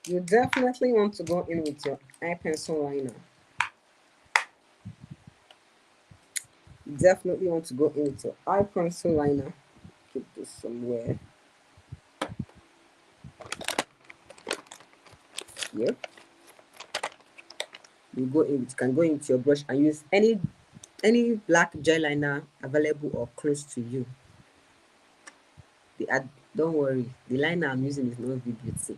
you definitely want to go in with your eye pencil liner. You definitely want to go in with your eye pencil liner. Keep this somewhere. Yep. You can go into your brush and use any black gel liner available or close to you. Don't worry, the liner I'm using is not Beauty.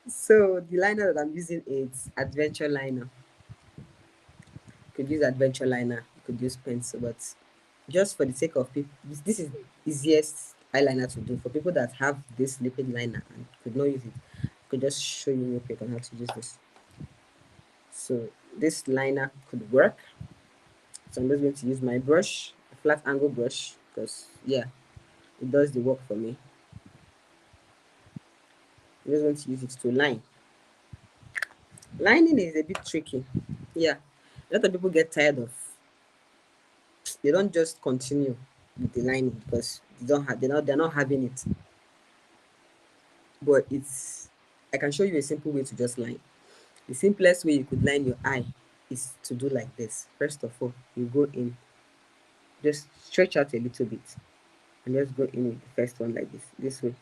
So the liner that I'm using is Adventure Liner. You could use Adventure Liner, you could use pencil, but just for the sake of people, this is easiest eyeliner to do for people that have this liquid liner and could not use it. I could just show you real quick on how to use this. So this liner could work. So I'm just going to use my brush, a flat angle brush, because yeah, it does the work for me. I'm just going to use it to line. Lining is a bit tricky. Yeah, a lot of people get tired of. They don't just continue with the lining because they're not having it. But I can show you a simple way to just line. The simplest way you could line your eye is to do like this. First of all, you go in, just stretch out a little bit, and just go in with the first one like this way.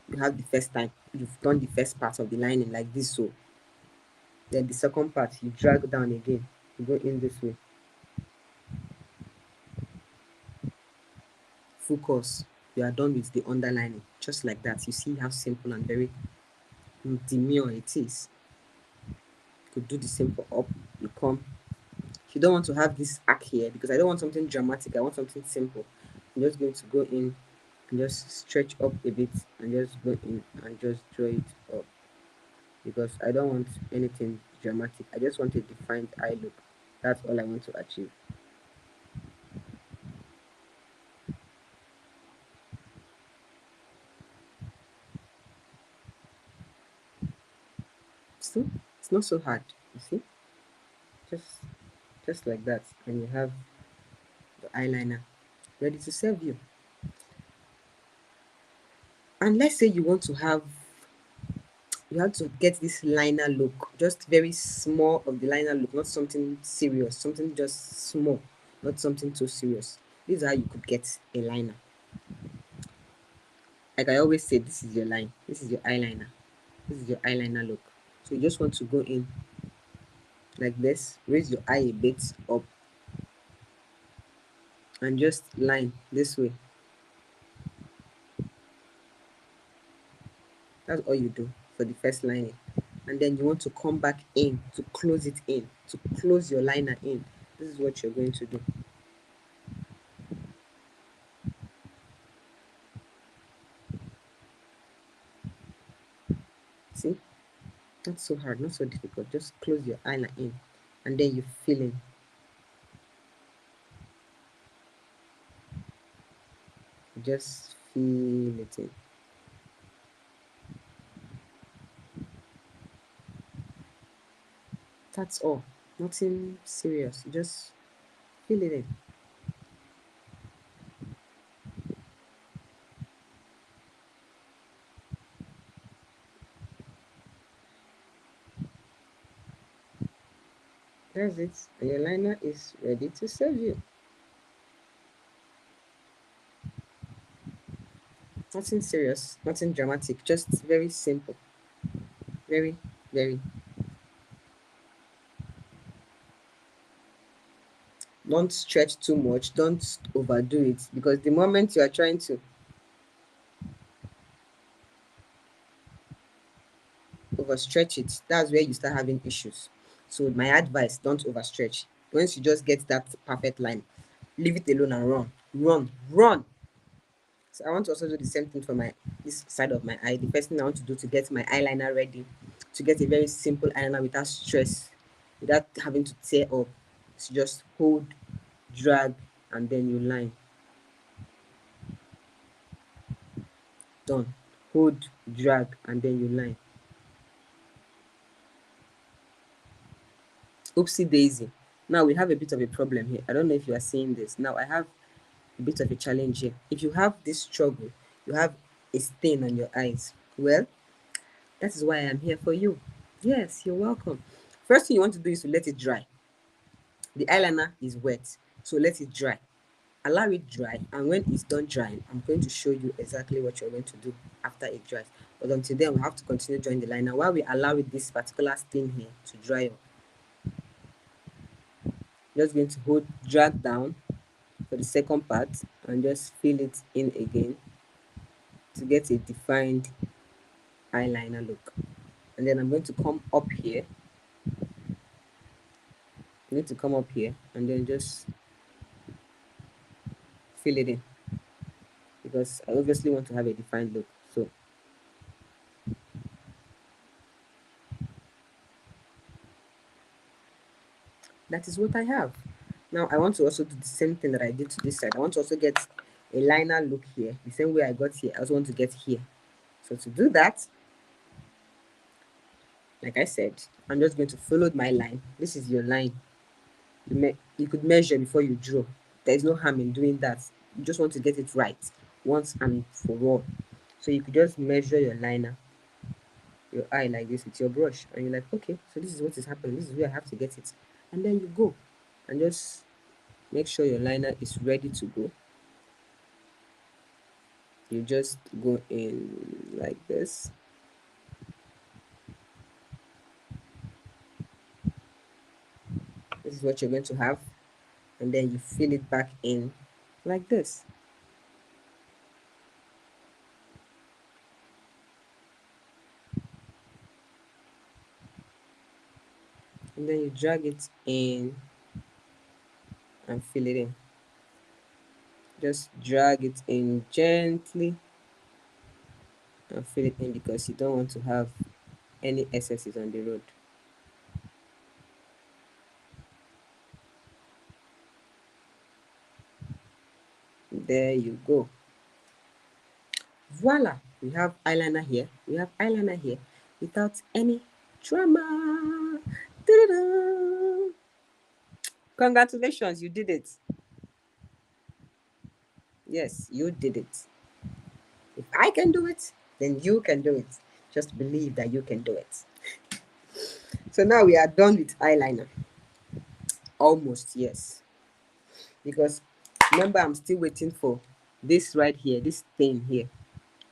You have the first time, you've done the first part of the lining like this, so then the second part you drag down again, you go in this way. Focus, you are done with the underlining, just like that. You see how simple and very demure it is. You could do the same for up. You come, if you don't want to have this arc here, because I don't want something dramatic, I want something simple, I'm just going to go in and just stretch up a bit and just go in and just draw it up, because I don't want anything dramatic. I just want a defined eye look. That's all I want to achieve. So it's not so hard, you see, just just like that, and you have the eyeliner ready to serve you. And let's say you have to get this liner look, just very small of the liner look, not something serious, something just small, not something too serious. This is how you could get a liner. Like I always say, this is your line, this is your eyeliner, this is your eyeliner look. So you just want to go in like this, raise your eye a bit up, and just line this way. That's all you do for the first lining. And then you want to come back in to close it in, to close your liner in. This is what you're going to do. See, not so hard, not so difficult. Just close your eyeliner in, and then you fill in. Just fill it in. That's all. Nothing serious. Just fill it in. That's it. And your liner is ready to serve you. Nothing serious, nothing dramatic, just very simple. Very, very. Don't stretch too much, don't overdo it, because the moment you are trying to overstretch it, that's where you start having issues. So my advice, don't overstretch. Once you just get that perfect line, leave it alone and run. Run, run. So I want to also do the same thing for my this side of my eye. The first thing I want to do to get my eyeliner ready, to get a very simple eyeliner without stress, without having to tear up, is just hold drag, and then you line. Done. Hold, drag, and then you line. Oopsie daisy. Now we have a bit of a problem here. I don't know if you are seeing this. Now I have a bit of a challenge here. If you have this struggle, you have a stain on your eyes. Well, that is why I am here for you. Yes, you're welcome. First thing you want to do is to let it dry. The eyeliner is wet, so let it dry. Allow it dry, and when it's done drying, I'm going to show you exactly what you're going to do after it dries. But until then, we have to continue drawing the liner while we allow it this particular stain here to dry up. Just going to hold, drag down for the second part, and just fill it in again to get a defined eyeliner look. And then I'm going to come up here. I'm going to come up here and then just fill it in, because I obviously want to have a defined look. So that is what I have. Now I want to also do the same thing that I did to this side. I want to also get a liner look here. The same way I got here, I also want to get here. So to do that, like I said, I'm just going to follow my line. This is your line. You could measure before you draw. There is no harm in doing that. You just want to get it right once and for all. So you could just measure your liner, your eye like this with your brush, and you're like, okay, so this is what is happening. This is where I have to get it. And then you go and just make sure your liner is ready to go. You just go in like this. This is what you're going to have, and then you fill it back in like this. And then you drag it in and fill it in. Just drag it in gently and fill it in, because you don't want to have any excesses on the road. There you go. Voila, we have eyeliner here, we have eyeliner here without any drama. Da-da-da. Congratulations, you did it. Yes, you did it. If I can do it, then you can do it. Just believe that you can do it. So now we are done with eyeliner. Almost, yes. Because remember, I'm still waiting for this right here, this thing here.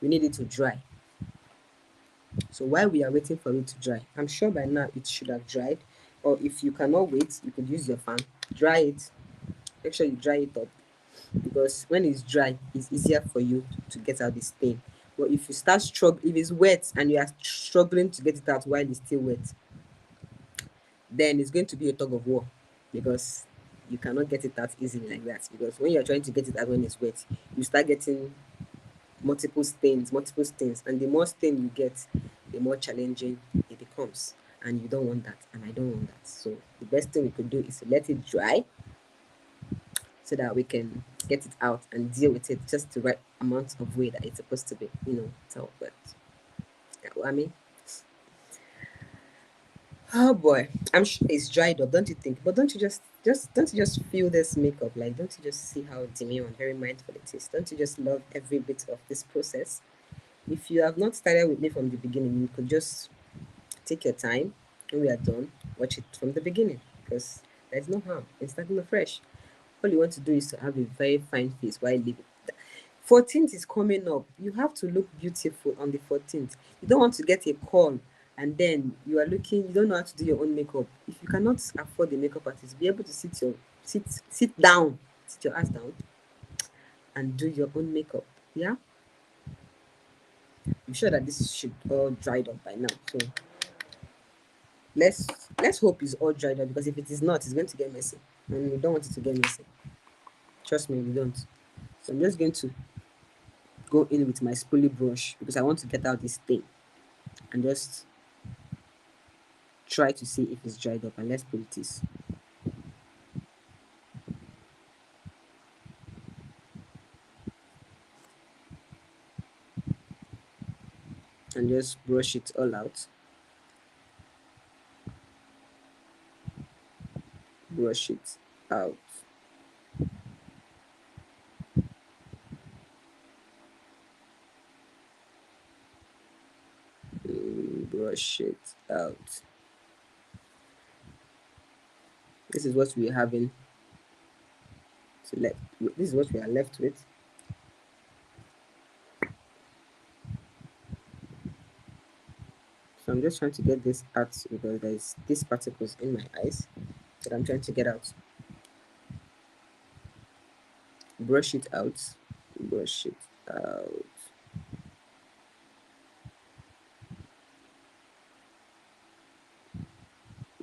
We need it to dry. So while we are waiting for it to dry, I'm sure by now it should have dried. Or if you cannot wait, you could use your fan. Dry it. Make sure you dry it up, because when it's dry, it's easier for you to get out the stain. But if you start struggling, if it's wet and you are struggling to get it out while it's still wet, then it's going to be a tug of war, because you cannot get it out easily like that. Because when you're trying to get it out when it's wet, you start getting multiple stains, and the more stain you get, the more challenging it becomes. And you don't want that, and I don't want that. So the best thing we could do is to let it dry, so that we can get it out and deal with it just the right amount of way that it's supposed to be, so but I mean, oh boy, I'm sure it's dried up, don't you think? But don't you just feel this makeup? Like, don't you just see how demure and very mindful it is? Don't you just love every bit of this process? If you have not started with me from the beginning, you could just take your time. When we are done, watch it from the beginning, because there's no harm in starting afresh. All you want to do is to have a very fine face while living. 14th is coming up. You have to look beautiful on the 14th. You don't want to get a call and then you are looking, you don't know how to do your own makeup. If you cannot afford the makeup artist, be able to sit your ass down and do your own makeup. Yeah? I'm sure that this should all dried up by now. So let's let's hope it's all dried up, because if it is not, it's going to get messy. And we don't want it to get messy. Trust me, we don't. So I'm just going to go in with my spoolie brush, because I want to get out this thing, and just try to see if it's dried up, and let's put it is. and just brush it all out. Brush it out. Brush it out. This is what we're having to left. This is what we are left with. So I'm just trying to get this out because there's these particles in my eyes that I'm trying to get out. Brush it out. Brush it out.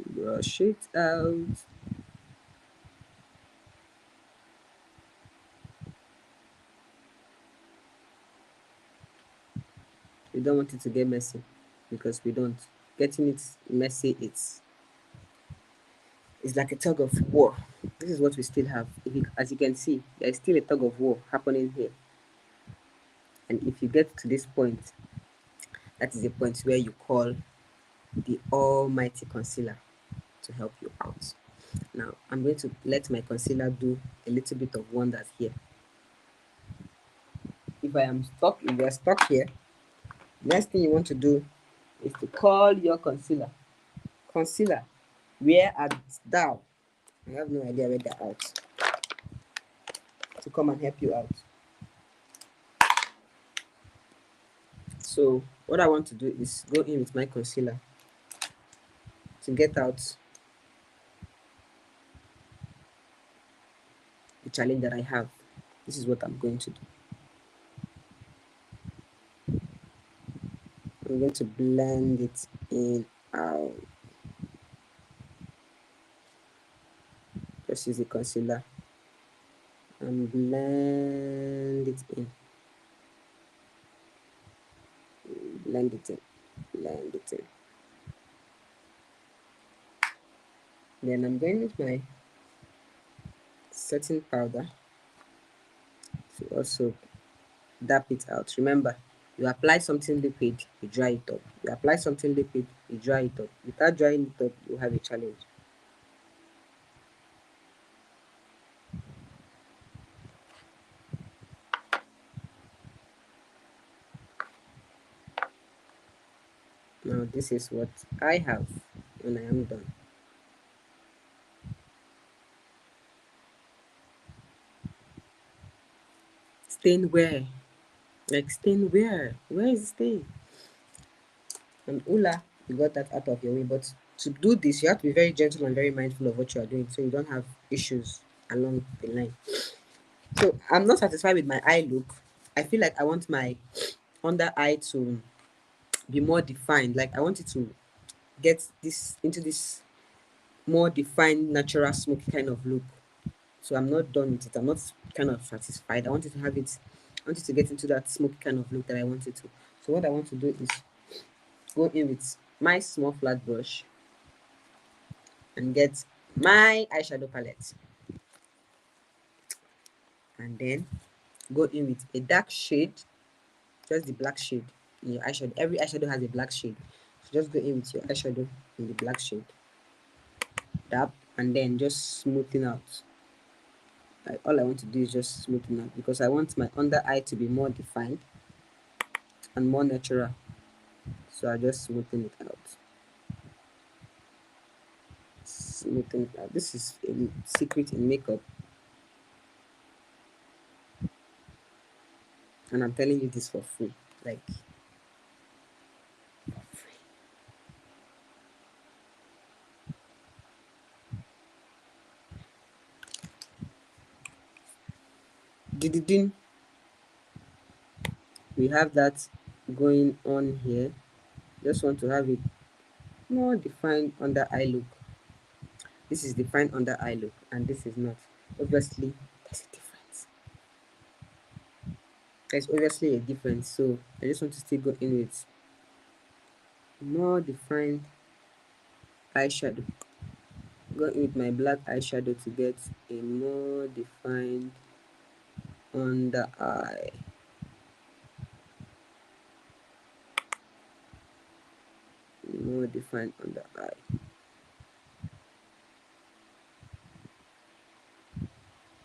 Brush it out. We don't want it to get messy because we don't. Getting it messy, it's like a tug of war. This is what we still have. As you can see, there is still a tug of war happening here. And if you get to this point, that is a point where you call the almighty concealer to help you out. Now, I'm going to let my concealer do a little bit of wonders here. If you are stuck here, next thing you want to do is to call your concealer. Concealer, where art thou? I have no idea where they're out. To come and help you out. So what I want to do is go in with my concealer to get out the challenge that I have. This is what I'm going to do. I'm going to blend it in out. Just use the concealer and blend it in. Blend it in. Blend it in. Then I'm going with my setting powder to also dab it out. Remember, you apply something liquid, you dry it up. You apply something liquid, you dry it up. Without drying it up, you have a challenge. Now this is what I have when I am done. Stain where? Like stain where? Where is the stain? And Ula, you got that out of your way. But to do this, you have to be very gentle and very mindful of what you are doing so you don't have issues along the line. So I'm not satisfied with my eye look. I feel like I want my under eye to be more defined. Like I want it to get this into this more defined, natural, smoky kind of look. So I'm not done with it. I'm not kind of satisfied. I want it to have it. I want it to get into that smoky kind of look that I want it to. So what I want to do is go in with my small flat brush and get my eyeshadow palette, and then go in with a dark shade, just the black shade in your eyeshadow. Every eyeshadow has a black shade, so just go in with your eyeshadow in the black shade, dab, and then just smoothing out. Like all I want to do is just smoothing out because I want my under eye to be more defined and more natural. So I just smoothing it out. Smoothing it out. This is a secret in makeup, and I'm telling you this for free. Like ding, we have that going on here. Just want to have it more defined under eye look. This is defined under eye look, and this is not. Obviously, there's a difference. There's obviously a difference. So I just want to still go in with more defined eyeshadow. Go in with my black eyeshadow to get a more defined under eye. more defined on the eye.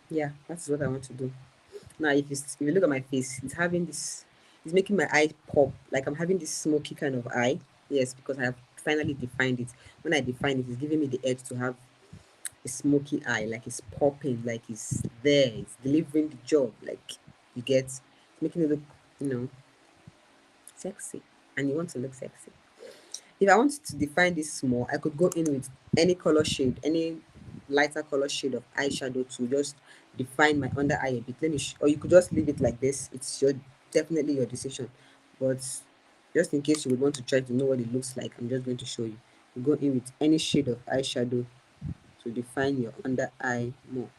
Yeah, that's what I want to do. Now, if you look at my face, it's having this, it's making my eye pop. Like I'm having this smoky kind of eye. Yes, because I have finally defined it. When I define it, it's giving me the edge to have a smoky eye, like it's popping, like it's there, it's delivering the job. Like you get, it's making it look, you know, sexy, and you want to look sexy. If I wanted to define this small, I could go in with any color shade, any lighter color shade of eyeshadow to just define my under eye a bit. Or you could just leave it like this. It's your definitely your decision. But just in case you would want to try to know what it looks like, I'm just going to show you. You go in with any shade of eyeshadow to define your under eye more.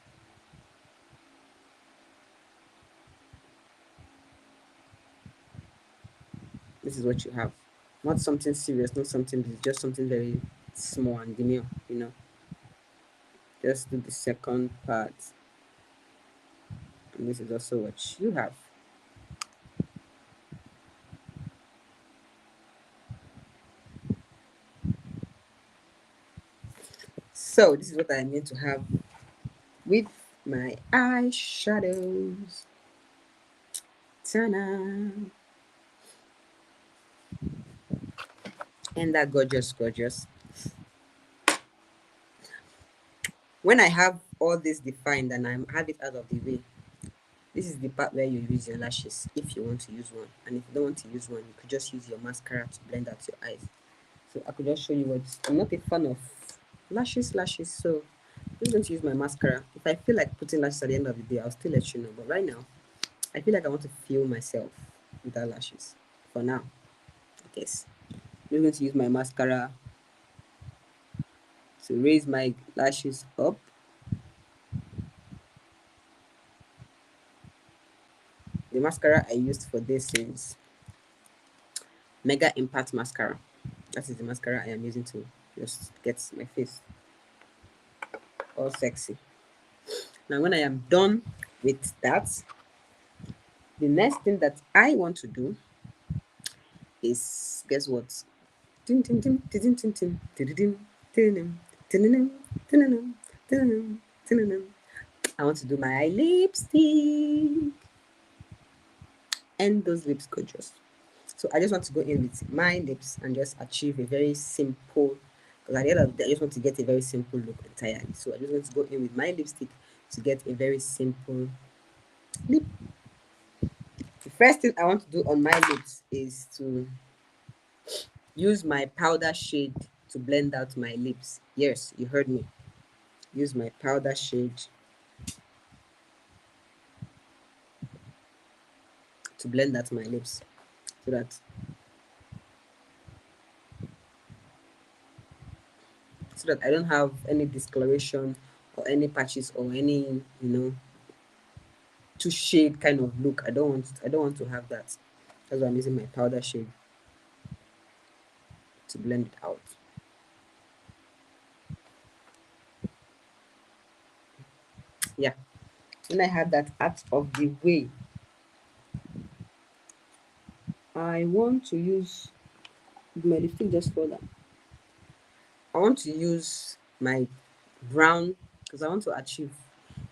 This is what you have. Not something serious, not something big, just something very small and demure, you know. Just do the second part. And this is also what you have. So this is what I mean to have with my eyeshadows. Ta-da! And that gorgeous, gorgeous. When I have all this defined and I have it out of the way, this is the part where you use your lashes if you want to use one. And if you don't want to use one, you could just use your mascara to blend out your eyes. So I could just show you what I'm not a fan of lashes, so I'm just going to use my mascara. If I feel like putting lashes at the end of the day, I'll still let you know. But right now, I feel like I want to feel myself without lashes. For now. Yes. I'm going to use my mascara to raise my lashes up. The mascara I used for this is Mega Impact Mascara. That is the mascara I am using to just get my face all sexy. Now, when I am done with that, the next thing that I want to do is guess what? Tin, tin, tin, tin, tin, tin, tin, tin, tin, tin, tin, tin, tin. I want to do my lipstick, and those lips gorgeous. So I just want to go in with my lips and just achieve a very simple, because at the end of the day, I just want to get a very simple look entirely. So I just want to go in with my lipstick to get a very simple lip. The first thing I want to do on my lips is to use my powder shade to blend out my lips. Yes, you heard me. Use my powder shade to blend out my lips so that I don't have any discoloration or any patches or any, two shade kind of look. I don't want to have that. That's why I'm using my powder shade to blend it out. Yeah. When I have that out of the way, I want to use my lipstick just for that. I want to use my brown because I want to achieve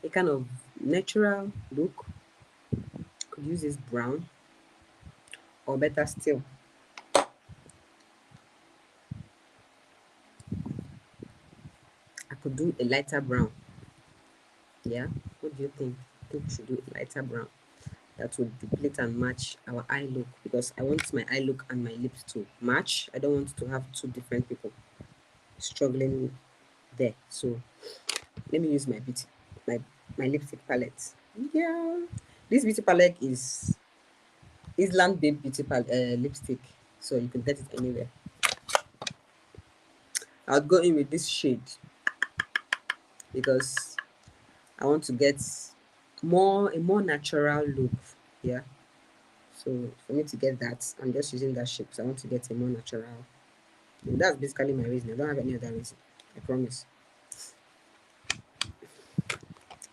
a kind of natural look. Could use this brown, or better still, I could do a lighter brown. Yeah, what do you think? I think we should do a lighter brown. That would deplete and match our eye look, because I want my eye look and my lips to match. I don't want to have two different people struggling there. So let me use my lipstick palette. Yeah, this beauty palette is Island Babe lipstick, so you can get it anywhere. I'll go in with this shade because I want to get a more natural look. Yeah. So for me to get that, I'm just using that shade because I want to get a more natural. And that's basically my reason. I don't have any other reason. I promise.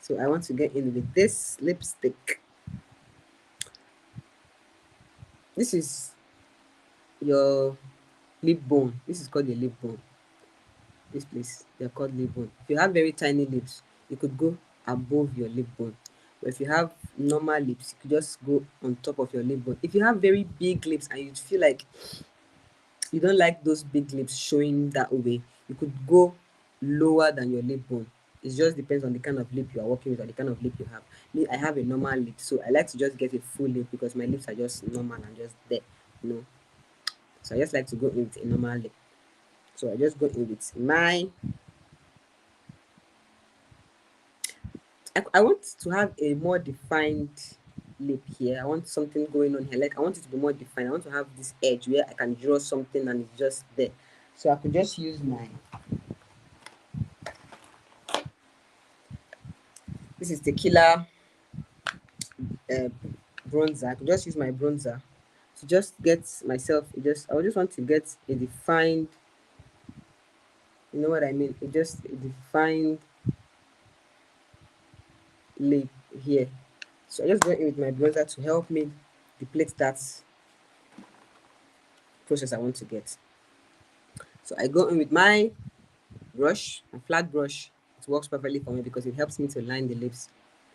So I want to get in with this lipstick. This is your lip bone. This is called a lip bone. This place, they're called lip bone. If you have very tiny lips, you could go above your lip bone. But if you have normal lips, you could just go on top of your lip bone. If you have very big lips and you feel like you don't like those big lips showing that way, you could go lower than your lip bone. It just depends on the kind of lip you are working with or the kind of lip you have. Me, I have a normal lip, so I like to just get a full lip because my lips are just normal and just there, you know. So I just like to go in with a normal lip. So I just go in with my. I want to have a more defined lip here. I want something going on here. Like I want it to be more defined. I want to have this edge where I can draw something and it's just there. So I could just use my. This is Tequila uh, bronzer. I could just use my bronzer to just get myself. I would just want to get a defined. You know what I mean? It just a defined lip here. So I just go in with my bronzer to help me deplete that process I want to get. So I go in with my brush, a flat brush. It works perfectly for me because it helps me to line the lips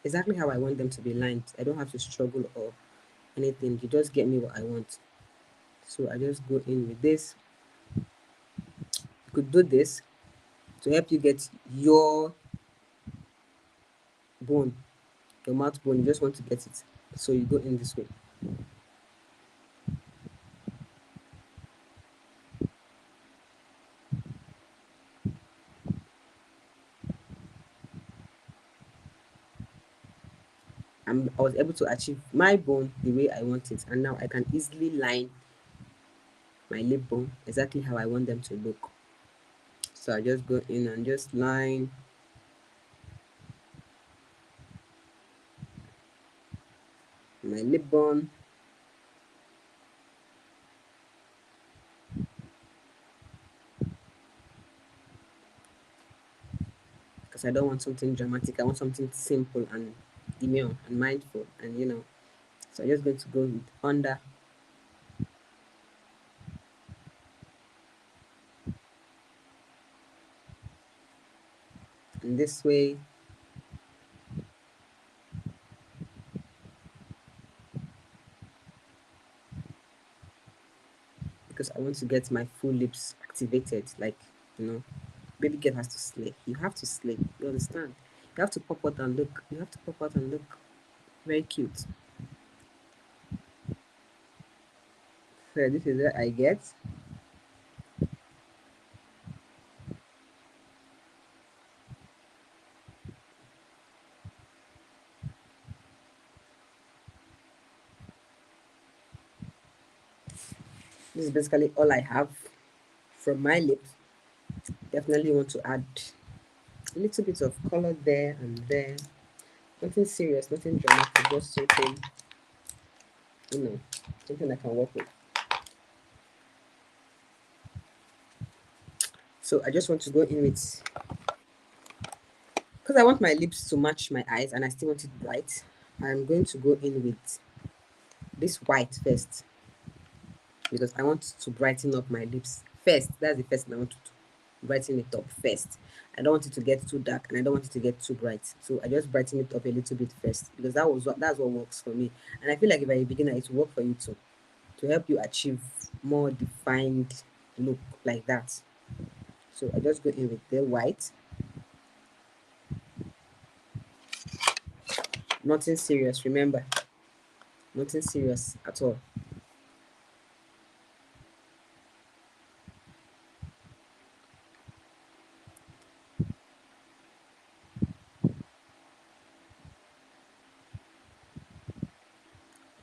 exactly how I want them to be lined. I don't have to struggle or anything. You just get me what I want. So I just go in with this. You could do this to help you get your bone, your mouth bone. You just want to get it. So you go in this way. I was able to achieve my bone the way I want it, and now I can easily line my lip bone exactly how I want them to look. So I just go in and just line my lip bone. Because I don't want something dramatic. I want something simple and demure and mindful, and So I'm just going to go with under in this way. Because I want to get my full lips activated. Like, you know, baby girl has to slay. You have to slay. You understand? You have to pop out and look. You have to pop out and look very cute. So this is what I get. This is basically all I have from my lips. Definitely want to add a little bit of color there and there. Nothing serious, nothing dramatic, just something, you know, something I can work with. So I just want to go in with, because I want my lips to match my eyes and I still want it bright. I'm going to go in with this white first because I want to brighten up my lips first. That's the first thing I want to do. Brighten it up first. I don't want it to get too dark and I don't want it to get too bright. So I just brighten it up a little bit first because that's what works for me. And I feel like if you're a beginner, it will work for you too to help you achieve more defined look like that. So I just go in with the white. Nothing serious, remember. Nothing serious at all.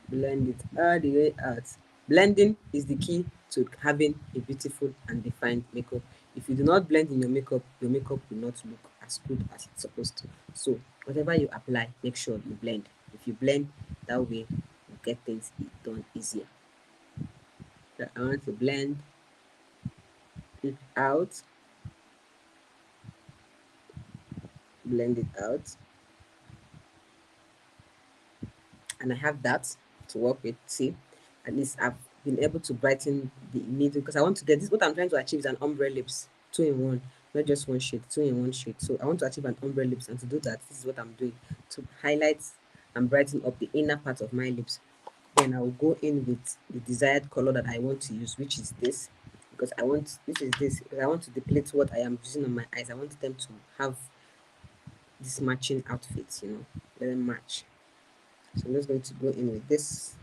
Blend it all the way out. Blending is the key to having a beautiful and defined makeup. If you do not blend in your makeup will not look as good as it's supposed to. So whatever you apply, make sure you blend. If you blend that way, you get things done easier. So I want to blend it out, blend it out, and I have that to work with. See, at least I've been able to brighten the middle, because I want to get this. What I'm trying to achieve is an ombre lips, two in one, not just one shade, two in one shade. So I want to achieve an ombre lips, and to do that, this is what I'm doing to highlight and brighten up the inner part of my lips. Then I will go in with the desired color that I want to use, which is this, because I want this because I want to deplete what I am using on my eyes. I want them to have this matching outfit, let them match. So I'm just going to go in with this.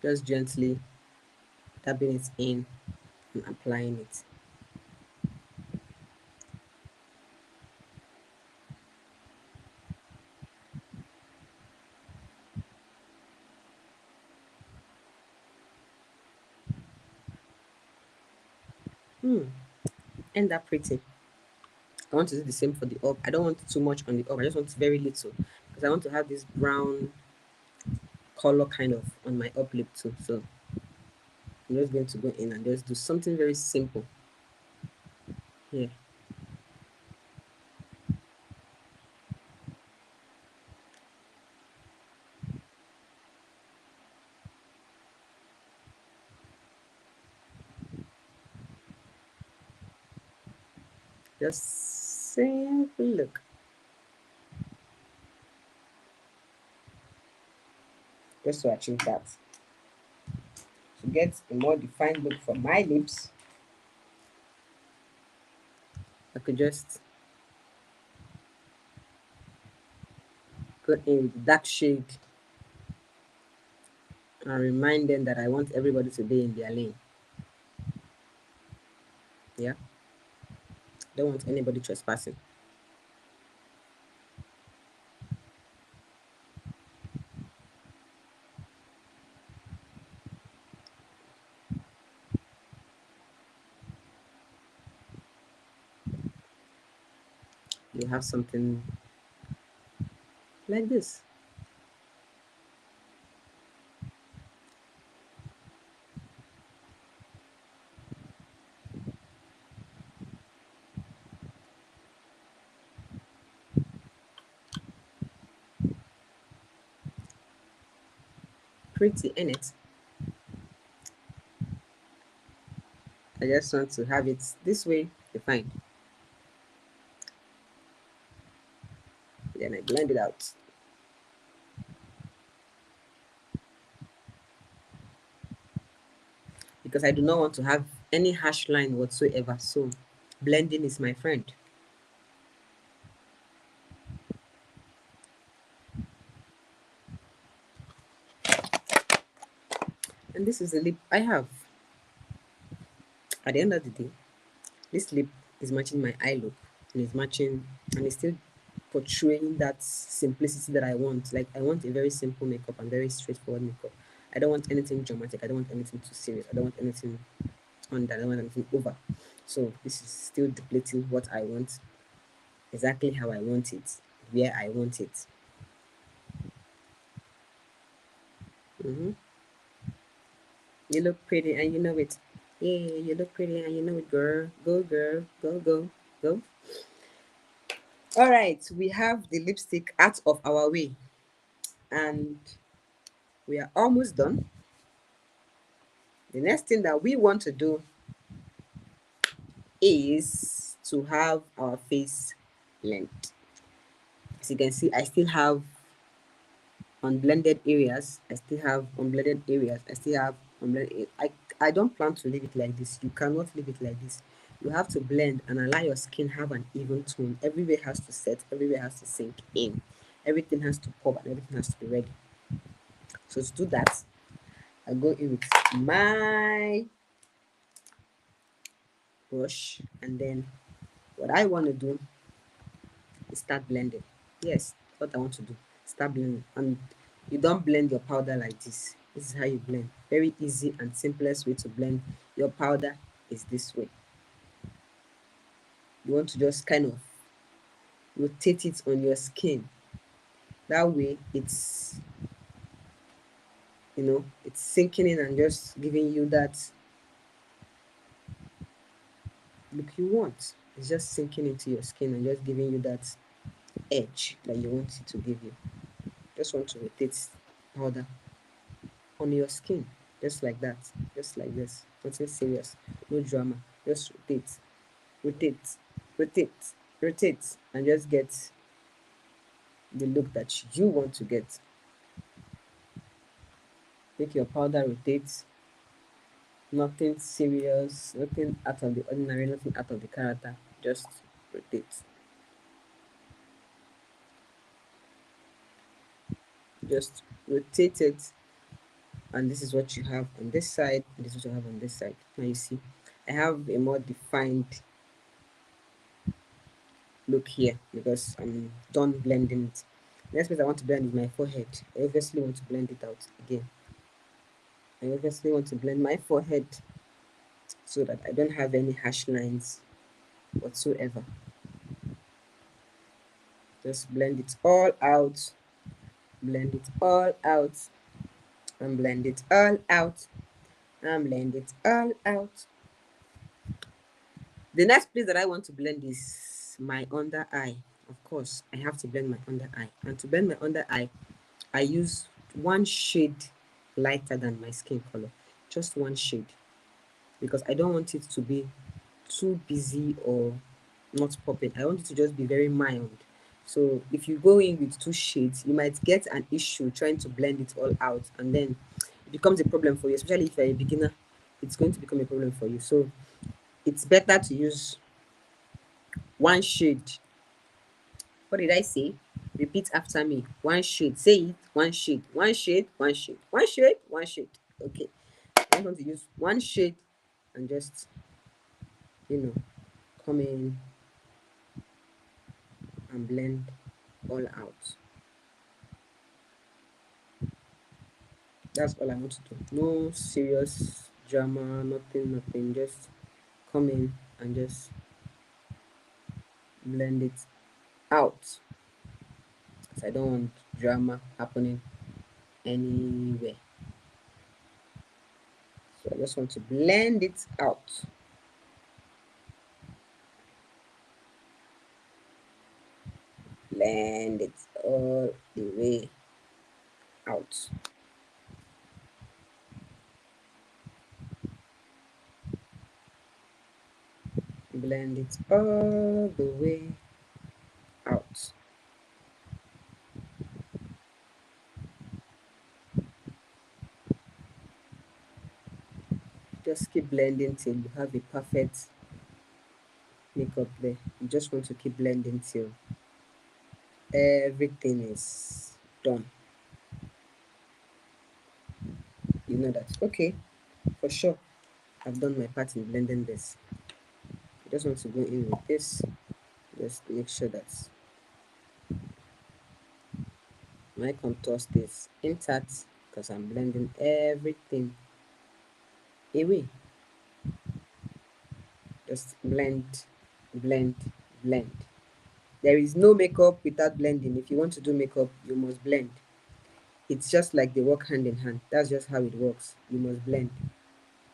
Just gently dabbing it in and applying it. End up pretty. I want to do the same for the up. I don't want too much on the up. I just want very little, because I want to have this brown color kind of on my up lip too. So I'm just going to go in and just do something very simple here. Just simple look. Just to achieve that. To get a more defined look for my lips, I could just go in with the dark shade and remind them that I want everybody to be in their lane. Yeah, don't want anybody trespassing. You have something like this. Pretty in it. I just want to have it this way defined. Then I blend it out. Because I do not want to have any harsh line whatsoever. So blending is my friend. And this is the lip I have. At the end of the day, this lip is matching my eye look, and it's matching, and it's still portraying that simplicity that I want. Like, I want a very simple makeup and very straightforward makeup. I don't want anything dramatic. I don't want anything too serious. I don't want anything under. I don't want anything over. So this is still depleting what I want, exactly how I want it, where I want it. hmm You look pretty and you know it. Yeah, you look pretty and you know it, girl. Go, girl. Go, go, go. All right, we have the lipstick out of our way, and we are almost done. The next thing that we want to do is to have our face blend. As you can see, I still have unblended areas. I still have unblended areas. I still have unblended. I don't plan to leave it like this. You cannot leave it like this. You have to blend and allow your skin have an even tone. Everywhere has to set. Everywhere has to sink in. Everything has to pop and everything has to be ready. So to do that, I go in with my brush, and then what I want to do is start blending. Yes, what I want to do. Start blending. And you don't blend your powder like this. This is how you blend. Very easy and simplest way to blend your powder is this way. You want to just kind of rotate it on your skin. That way it's sinking in and just giving you that look you want. It's just sinking into your skin and just giving you that edge that you want it to give you. Just want to rotate powder on your skin, just like that, just like this. Nothing serious, no drama. Just rotate, rotate, rotate, rotate, and just get the look that you want to get. Make your powder rotate. Nothing serious, nothing out of the ordinary, nothing out of the character. Just rotate. Just rotate it, and this is what you have on this side, and this is what you have on this side. Now you see, I have a more defined look here because I'm done blending it. Next place I want to blend is my forehead. I obviously want to blend it out again. I obviously want to blend my forehead so that I don't have any harsh lines whatsoever. Just blend it all out, blend it all out, and blend it all out, and blend it all out. The next place that I want to blend is my under eye. Of course, I have to blend my under eye. And to blend my under eye, I use one shade lighter than my skin color. Just one shade. Because I don't want it to be too busy or not popping. I want it to just be very mild. So if you go in with two shades, you might get an issue trying to blend it all out, and then it becomes a problem for you, especially if you're a beginner. It's going to become a problem for you. So it's better to use one shade. What did I say? Repeat after me. One shade. Say it. One shade. One shade. One shade. One shade. One shade. Okay. I'm going to use one shade and just, come in and blend all out. That's all I want to do. No serious drama, nothing, nothing. Just come in and just blend it out. Because I don't want drama happening anywhere. So I just want to blend it out. Blend it all the way out. Blend it all the way out. Just keep blending till you have a perfect makeup there. You just want to keep blending till everything is done. You know that. Okay, for sure. I've done my part in blending this. I just want to go in with this. Just make sure that my contour stays intact because I'm blending everything away. Just blend, blend, blend. There is no makeup without blending. If you want to do makeup, you must blend. It's just like they work hand in hand. That's just how it works. You must blend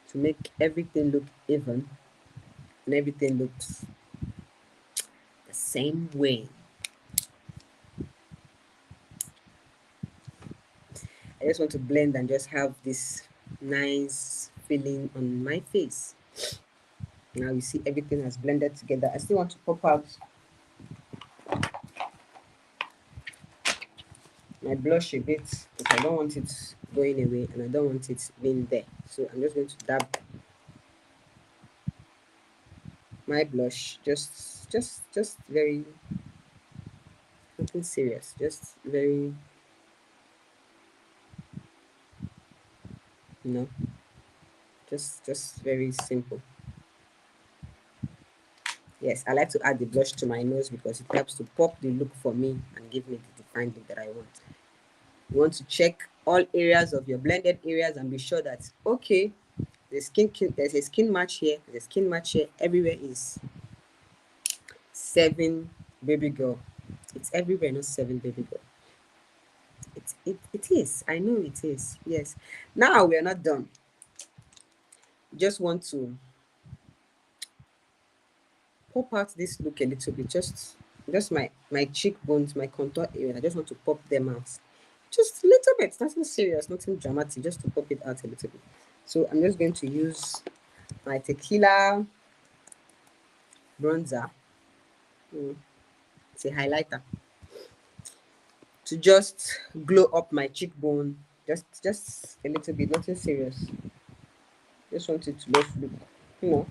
to make everything look even and everything looks the same way. I just want to blend and just have this nice feeling on my face. Now you see everything has blended together. I still want to pop out my blush a bit because I don't want it going away and I don't want it being there. So I'm just going to dab my blush, just very, nothing serious, just very, you know, just very simple. Yes, I like to add the blush to my nose because it helps to pop the look for me and give me the defined look that I want. You want to check all areas of your blended areas and be sure that, okay, there's a skin match here, there's a skin match here, everywhere is 7 baby girl. It's everywhere, not 7 baby girl. It is. I know it is. Yes. Now we are not done. Just want to pop out this look a little bit. Just my cheekbones, my contour area. I just want to pop them out. Just a little bit. Nothing serious, nothing dramatic. Just to pop it out a little bit. So I'm just going to use my tequila bronzer. It's a highlighter to just glow up my cheekbone. Just a little bit. Nothing serious. Just want it to just look, you know,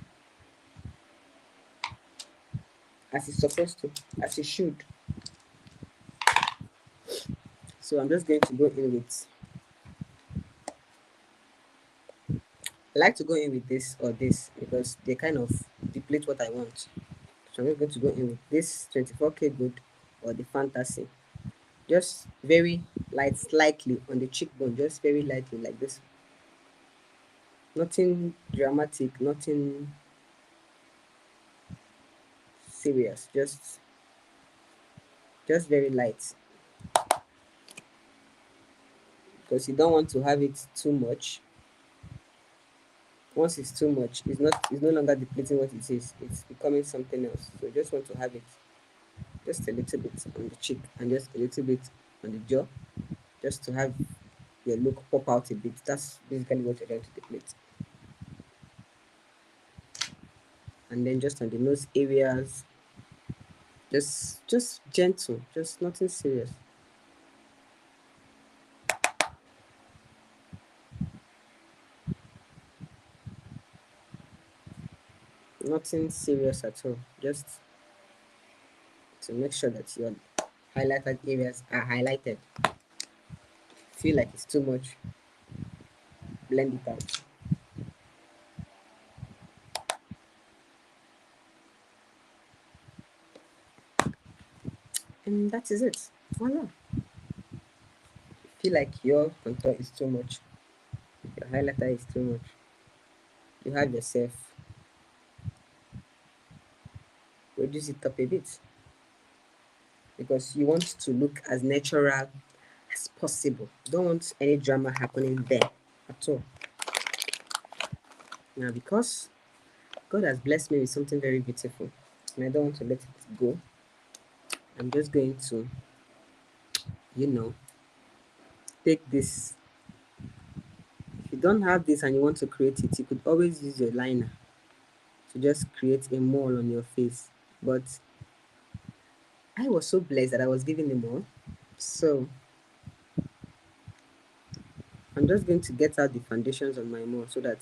as it's supposed to, as it should. So I'm just going to go in with, I like to go in with this or this because they kind of deplete what I want. So I'm just going to go in with this 24K Good or the Fantasy. Just very light, slightly on the cheekbone, just very lightly like this. Nothing dramatic, nothing serious, just very light. Because you don't want to have it too much. Once it's too much, it's no longer depleting what it is. It's becoming something else. So you just want to have it just a little bit on the cheek and just a little bit on the jaw, just to have your look pop out a bit. That's basically what you're going to deplete. And then just on the nose areas, just gentle, just nothing serious. Nothing serious at all. Just to make sure that your highlighted areas are highlighted. Feel like it's too much, blend it out. And that is it. Voila. Feel like your contour is too much, your highlighter is too much, you have yourself reduce it up a bit because you want to look as natural as possible. You don't want any drama happening there at all. Now, because God has blessed me with something very beautiful and I don't want to let it go, I'm just going to, you know, take this. If you don't have this and you want to create it, you could always use your liner to just create a mole on your face. But I was so blessed that I was given a mole. So I'm just going to get out the foundations on my mole so that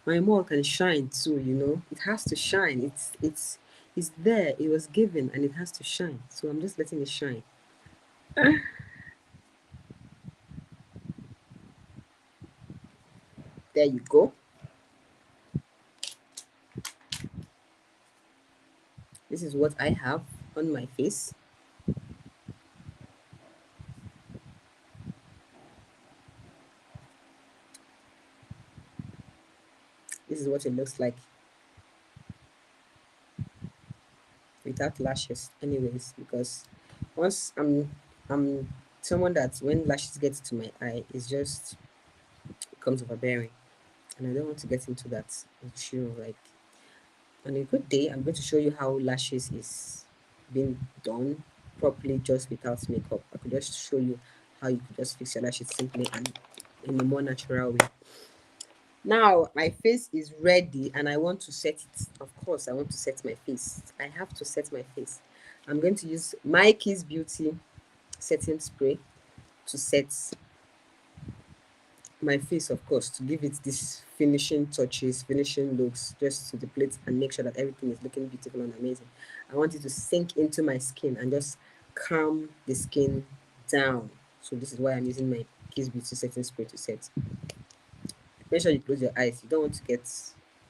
my mole can shine too, you know. It has to shine. It's there. It was given and it has to shine. So I'm just letting it shine. There you go. This is what I have on my face. This is what it looks like without lashes anyways, because once I'm someone that when lashes get to my eye, it's just becomes overbearing. And I don't want to get into that issue. Like on a good day, I'm going to show you how lashes is being done properly just without makeup. I could just show you how you could just fix your lashes simply and in a more natural way. Now my face is ready and I want to set it. Of course, I want to set my face. I have to set my face. I'm going to use my Kiss Beauty setting spray to set my face, of course, to give it this finishing touches, finishing looks, just to deplete and make sure that everything is looking beautiful and amazing. I want it to sink into my skin and just calm the skin down. So this is why I'm using my Kiss Beauty setting spray to set. Make sure you close your eyes. You don't want to get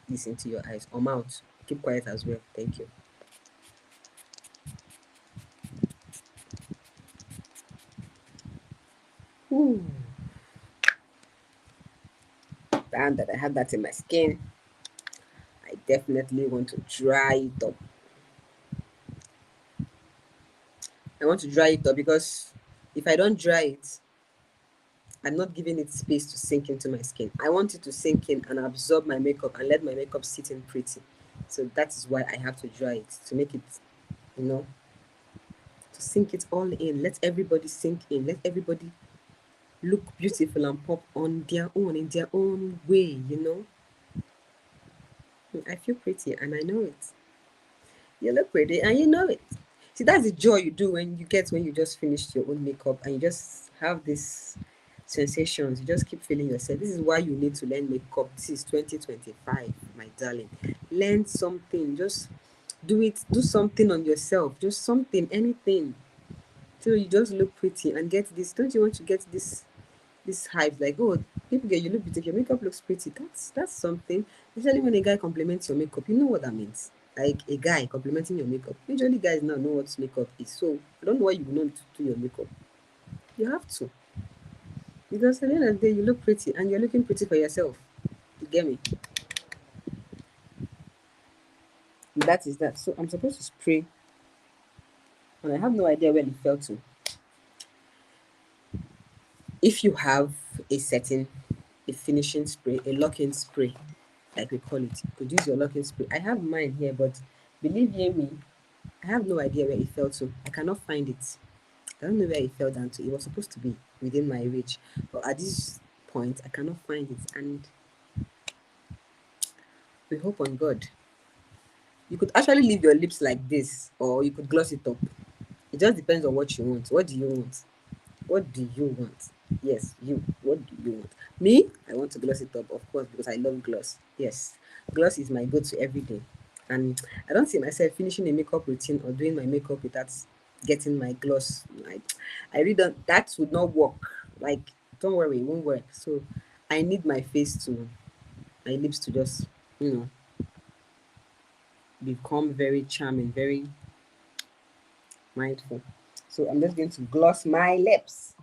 this into your eyes or mouth. Keep quiet as well. Thank you. Ooh. Now that I have that in my skin, I definitely want to dry it up. I want to dry it up because If I don't dry it, I'm not giving it space to sink into my skin. I want it to sink in and absorb my makeup and let my makeup sit in pretty. So that is why I have to dry it, to make it, you know, to sink it all in. Let everybody sink in. Let everybody look beautiful and pop on their own, in their own way, you know. I feel pretty and I know it. You look pretty and you know it. See, that's the joy you do when you get when you just finished your own makeup and you just have this sensations. You just keep feeling yourself. This is why you need to learn makeup. This is 2025, my darling. Learn something. Just do it. Do something on yourself. Just something, anything. So you just look pretty and get this. Don't you want to get this hype like, oh, people get you look beautiful, your makeup looks pretty. That's something. Especially when a guy compliments your makeup, you know what that means. Like a guy complimenting your makeup. Usually guys now know what makeup is. So I don't know why you will not do your makeup. You have to. Because at the end of the day, you look pretty and you're looking pretty for yourself. You get me? That is that. So I'm supposed to spray and I have no idea where it fell to. If you have a setting, a finishing spray, a lock-in spray, like we call it, you could use your lock-in spray. I have mine here, but believe you me, I have no idea where it fell to. I cannot find it. I don't know where it fell down to. It was supposed to be within my reach, but at this point, I cannot find it. And we hope on God. You could actually leave your lips like this, or you could gloss it up. It just depends on what you want. What do you want? What do you want? Yes, you. What do you want? Me, I want to gloss it up, of course, because I love gloss. Yes, gloss is my go-to every day. And I don't see myself finishing a makeup routine or doing my makeup without getting my gloss. I really don't, that would not work. Like, don't worry, it won't work. So I need my face to, my lips to just, you know, become very charming, very mindful. So I'm just going to gloss my lips.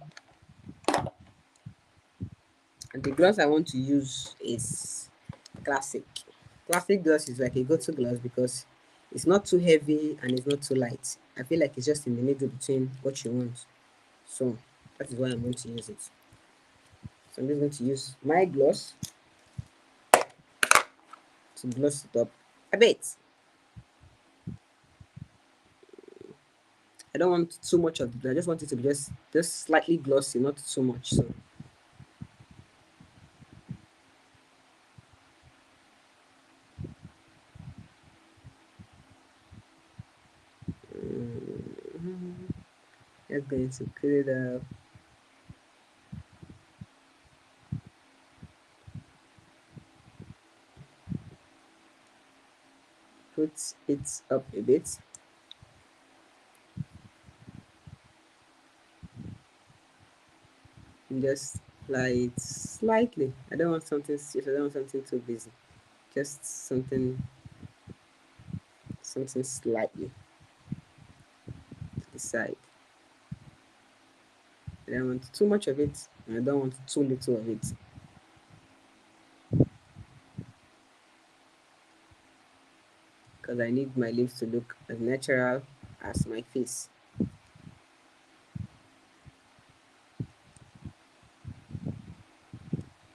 And the gloss I want to use is Classic. Classic gloss is like a go-to gloss because it's not too heavy and it's not too light. I feel like it's just in the middle between what you want. So that is why I'm going to use it. So I'm just going to use my gloss to gloss it up a bit. I don't want too much of it. I just want it to be just slightly glossy, not too much. So just going to put it up. Put it up a bit. And just apply it slightly. I don't want something stiff. I don't want something too busy. Just something slightly to the side. I don't want too much of it, and I don't want too little of it. Because I need my lips to look as natural as my face.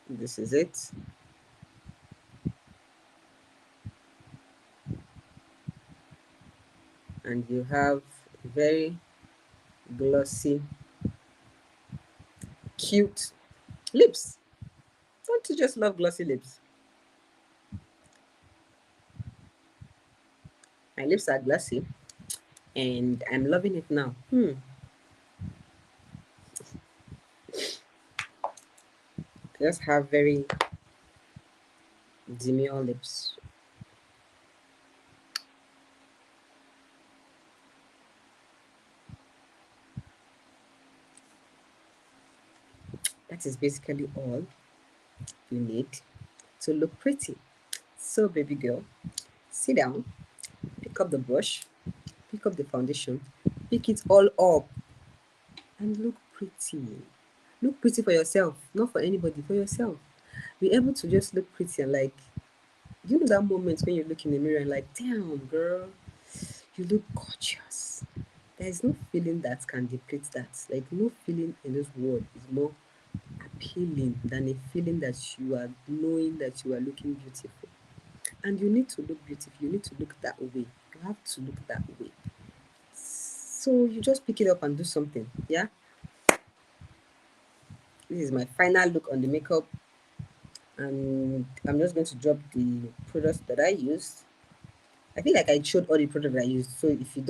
This is it. And you have very glossy, cute lips. Don't you just love glossy lips? My lips are glossy and I'm loving it now. I just have very demure lips. That is basically all you need to look pretty. So, baby girl, sit down, pick up the brush, pick up the foundation, pick it all up, and look pretty. Look pretty for yourself, not for anybody, for yourself. Be able to just look pretty and like, you know that moment when you look in the mirror and like, damn, girl, you look gorgeous. There is no feeling that can depict that. Like, no feeling in this world is more appealing than a feeling that you are knowing that you are looking beautiful. And you need to look beautiful. You need to look that way. You have to look that way. So you just pick it up and do something. Yeah. This is my final look on the makeup, and I'm just going to drop the products that I used. I feel like I showed all the products that I used. So if you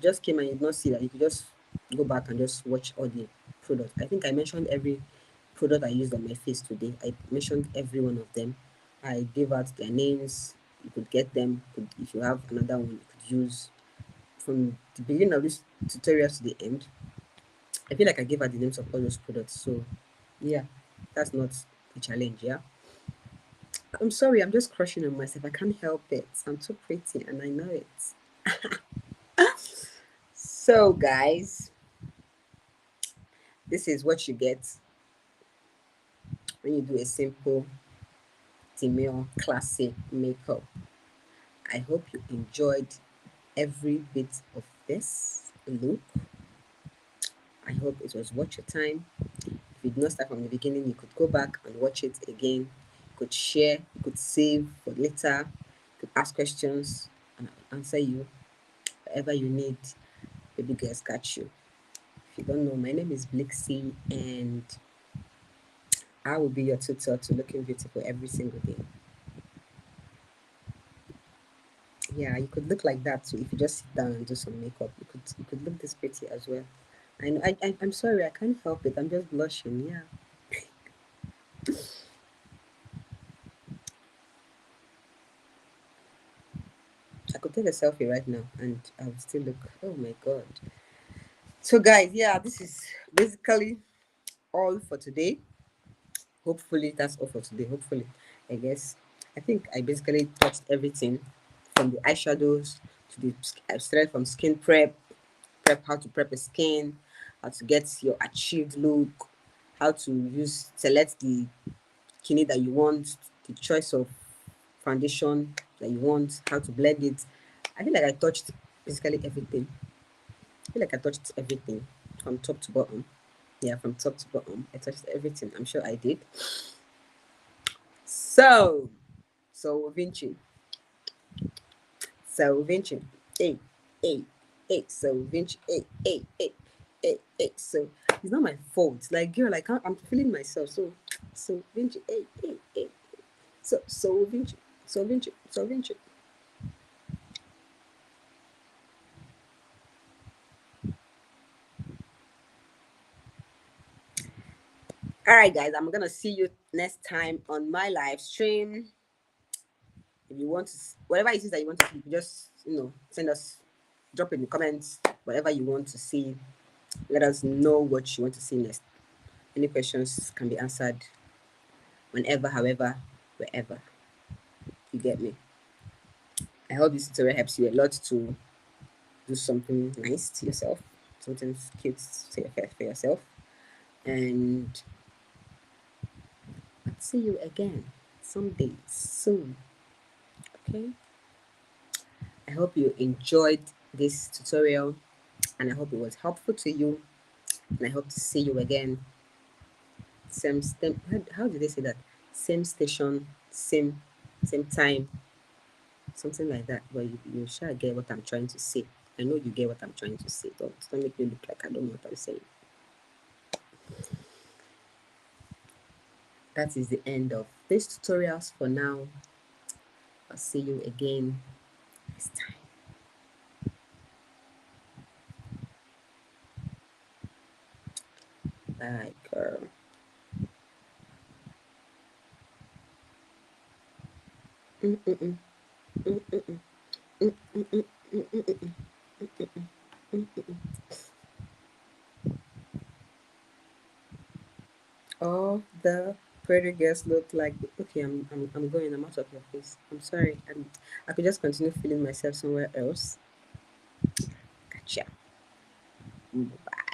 just came and you did not see that, you could just go back and just watch all the products. I think I mentioned every product I used on my face today. I mentioned every one of them. I gave out their names. You could get them. If you have another one, you could use from the beginning of this tutorial to the end. I feel like I gave out the names of all those products. So yeah, that's not a challenge. Yeah. I'm sorry, I'm just crushing on myself. I can't help it. I'm too pretty and I know it. So, guys, this is what you get when you do a simple demure classic makeup. I hope you enjoyed every bit of this look. I hope it was worth your time. If you did not start from the beginning, you could go back and watch it again. You could share, you could save for later, you could ask questions, and I'll answer you whatever you need. Baby girls got you. If you don't know, my name is Blixie, and I will be your tutor to looking beautiful every single day. Yeah, you could look like that too if you just sit down and do some makeup. You could look this pretty as well. I know. I'm sorry. I can't help it. I'm just blushing. Yeah. I could take a selfie right now and I would still look. Oh my god. So guys, yeah, this is basically all for today. Hopefully that's all for today. Hopefully, I guess. I think I basically touched everything from the eyeshadows to the. I started from skin prep, how to prep a skin, how to get your achieved look, how to select the kidney that you want, the choice of foundation that you want, how to blend it. I feel like I touched basically everything. I feel like I touched everything from top to bottom. Yeah, from top to bottom. I touched everything. I'm sure I did. So, so Vinci. So Vinci. Hey, hey, hey. So Vinci. Hey, hey, hey, hey, hey. So it's not my fault. Like girl, I'm feeling myself. So Vinci. Hey, hey, hey. So Vinci. So Vinci. So Vinci. All right, guys. I'm gonna see you next time on my live stream. If you want to, whatever it is that you want to see, just send us, drop in the comments whatever you want to see. Let us know what you want to see next. Any questions can be answered whenever, however, wherever. You get me? I hope this tutorial helps you a lot to do something nice to yourself, something cute for yourself, and I'll see you again someday soon. Okay. I hope you enjoyed this tutorial, and I hope it was helpful to you. And I hope to see you again. How did they say that? Same station, same time, something like that. But you shall get what I'm trying to say. I know you get what I'm trying to say. Don't make me look like I don't know what I'm saying. That is the end of this tutorials for now. I'll see you again next time. Bye, girl. Mm-mm-mm. Mm-mm-mm. Mm-mm-mm. Mm-mm-mm. All the pretty girls look like. Okay, I'm going. I'm out of your face. I'm sorry. I could just continue feeling myself somewhere else. Gotcha. Bye.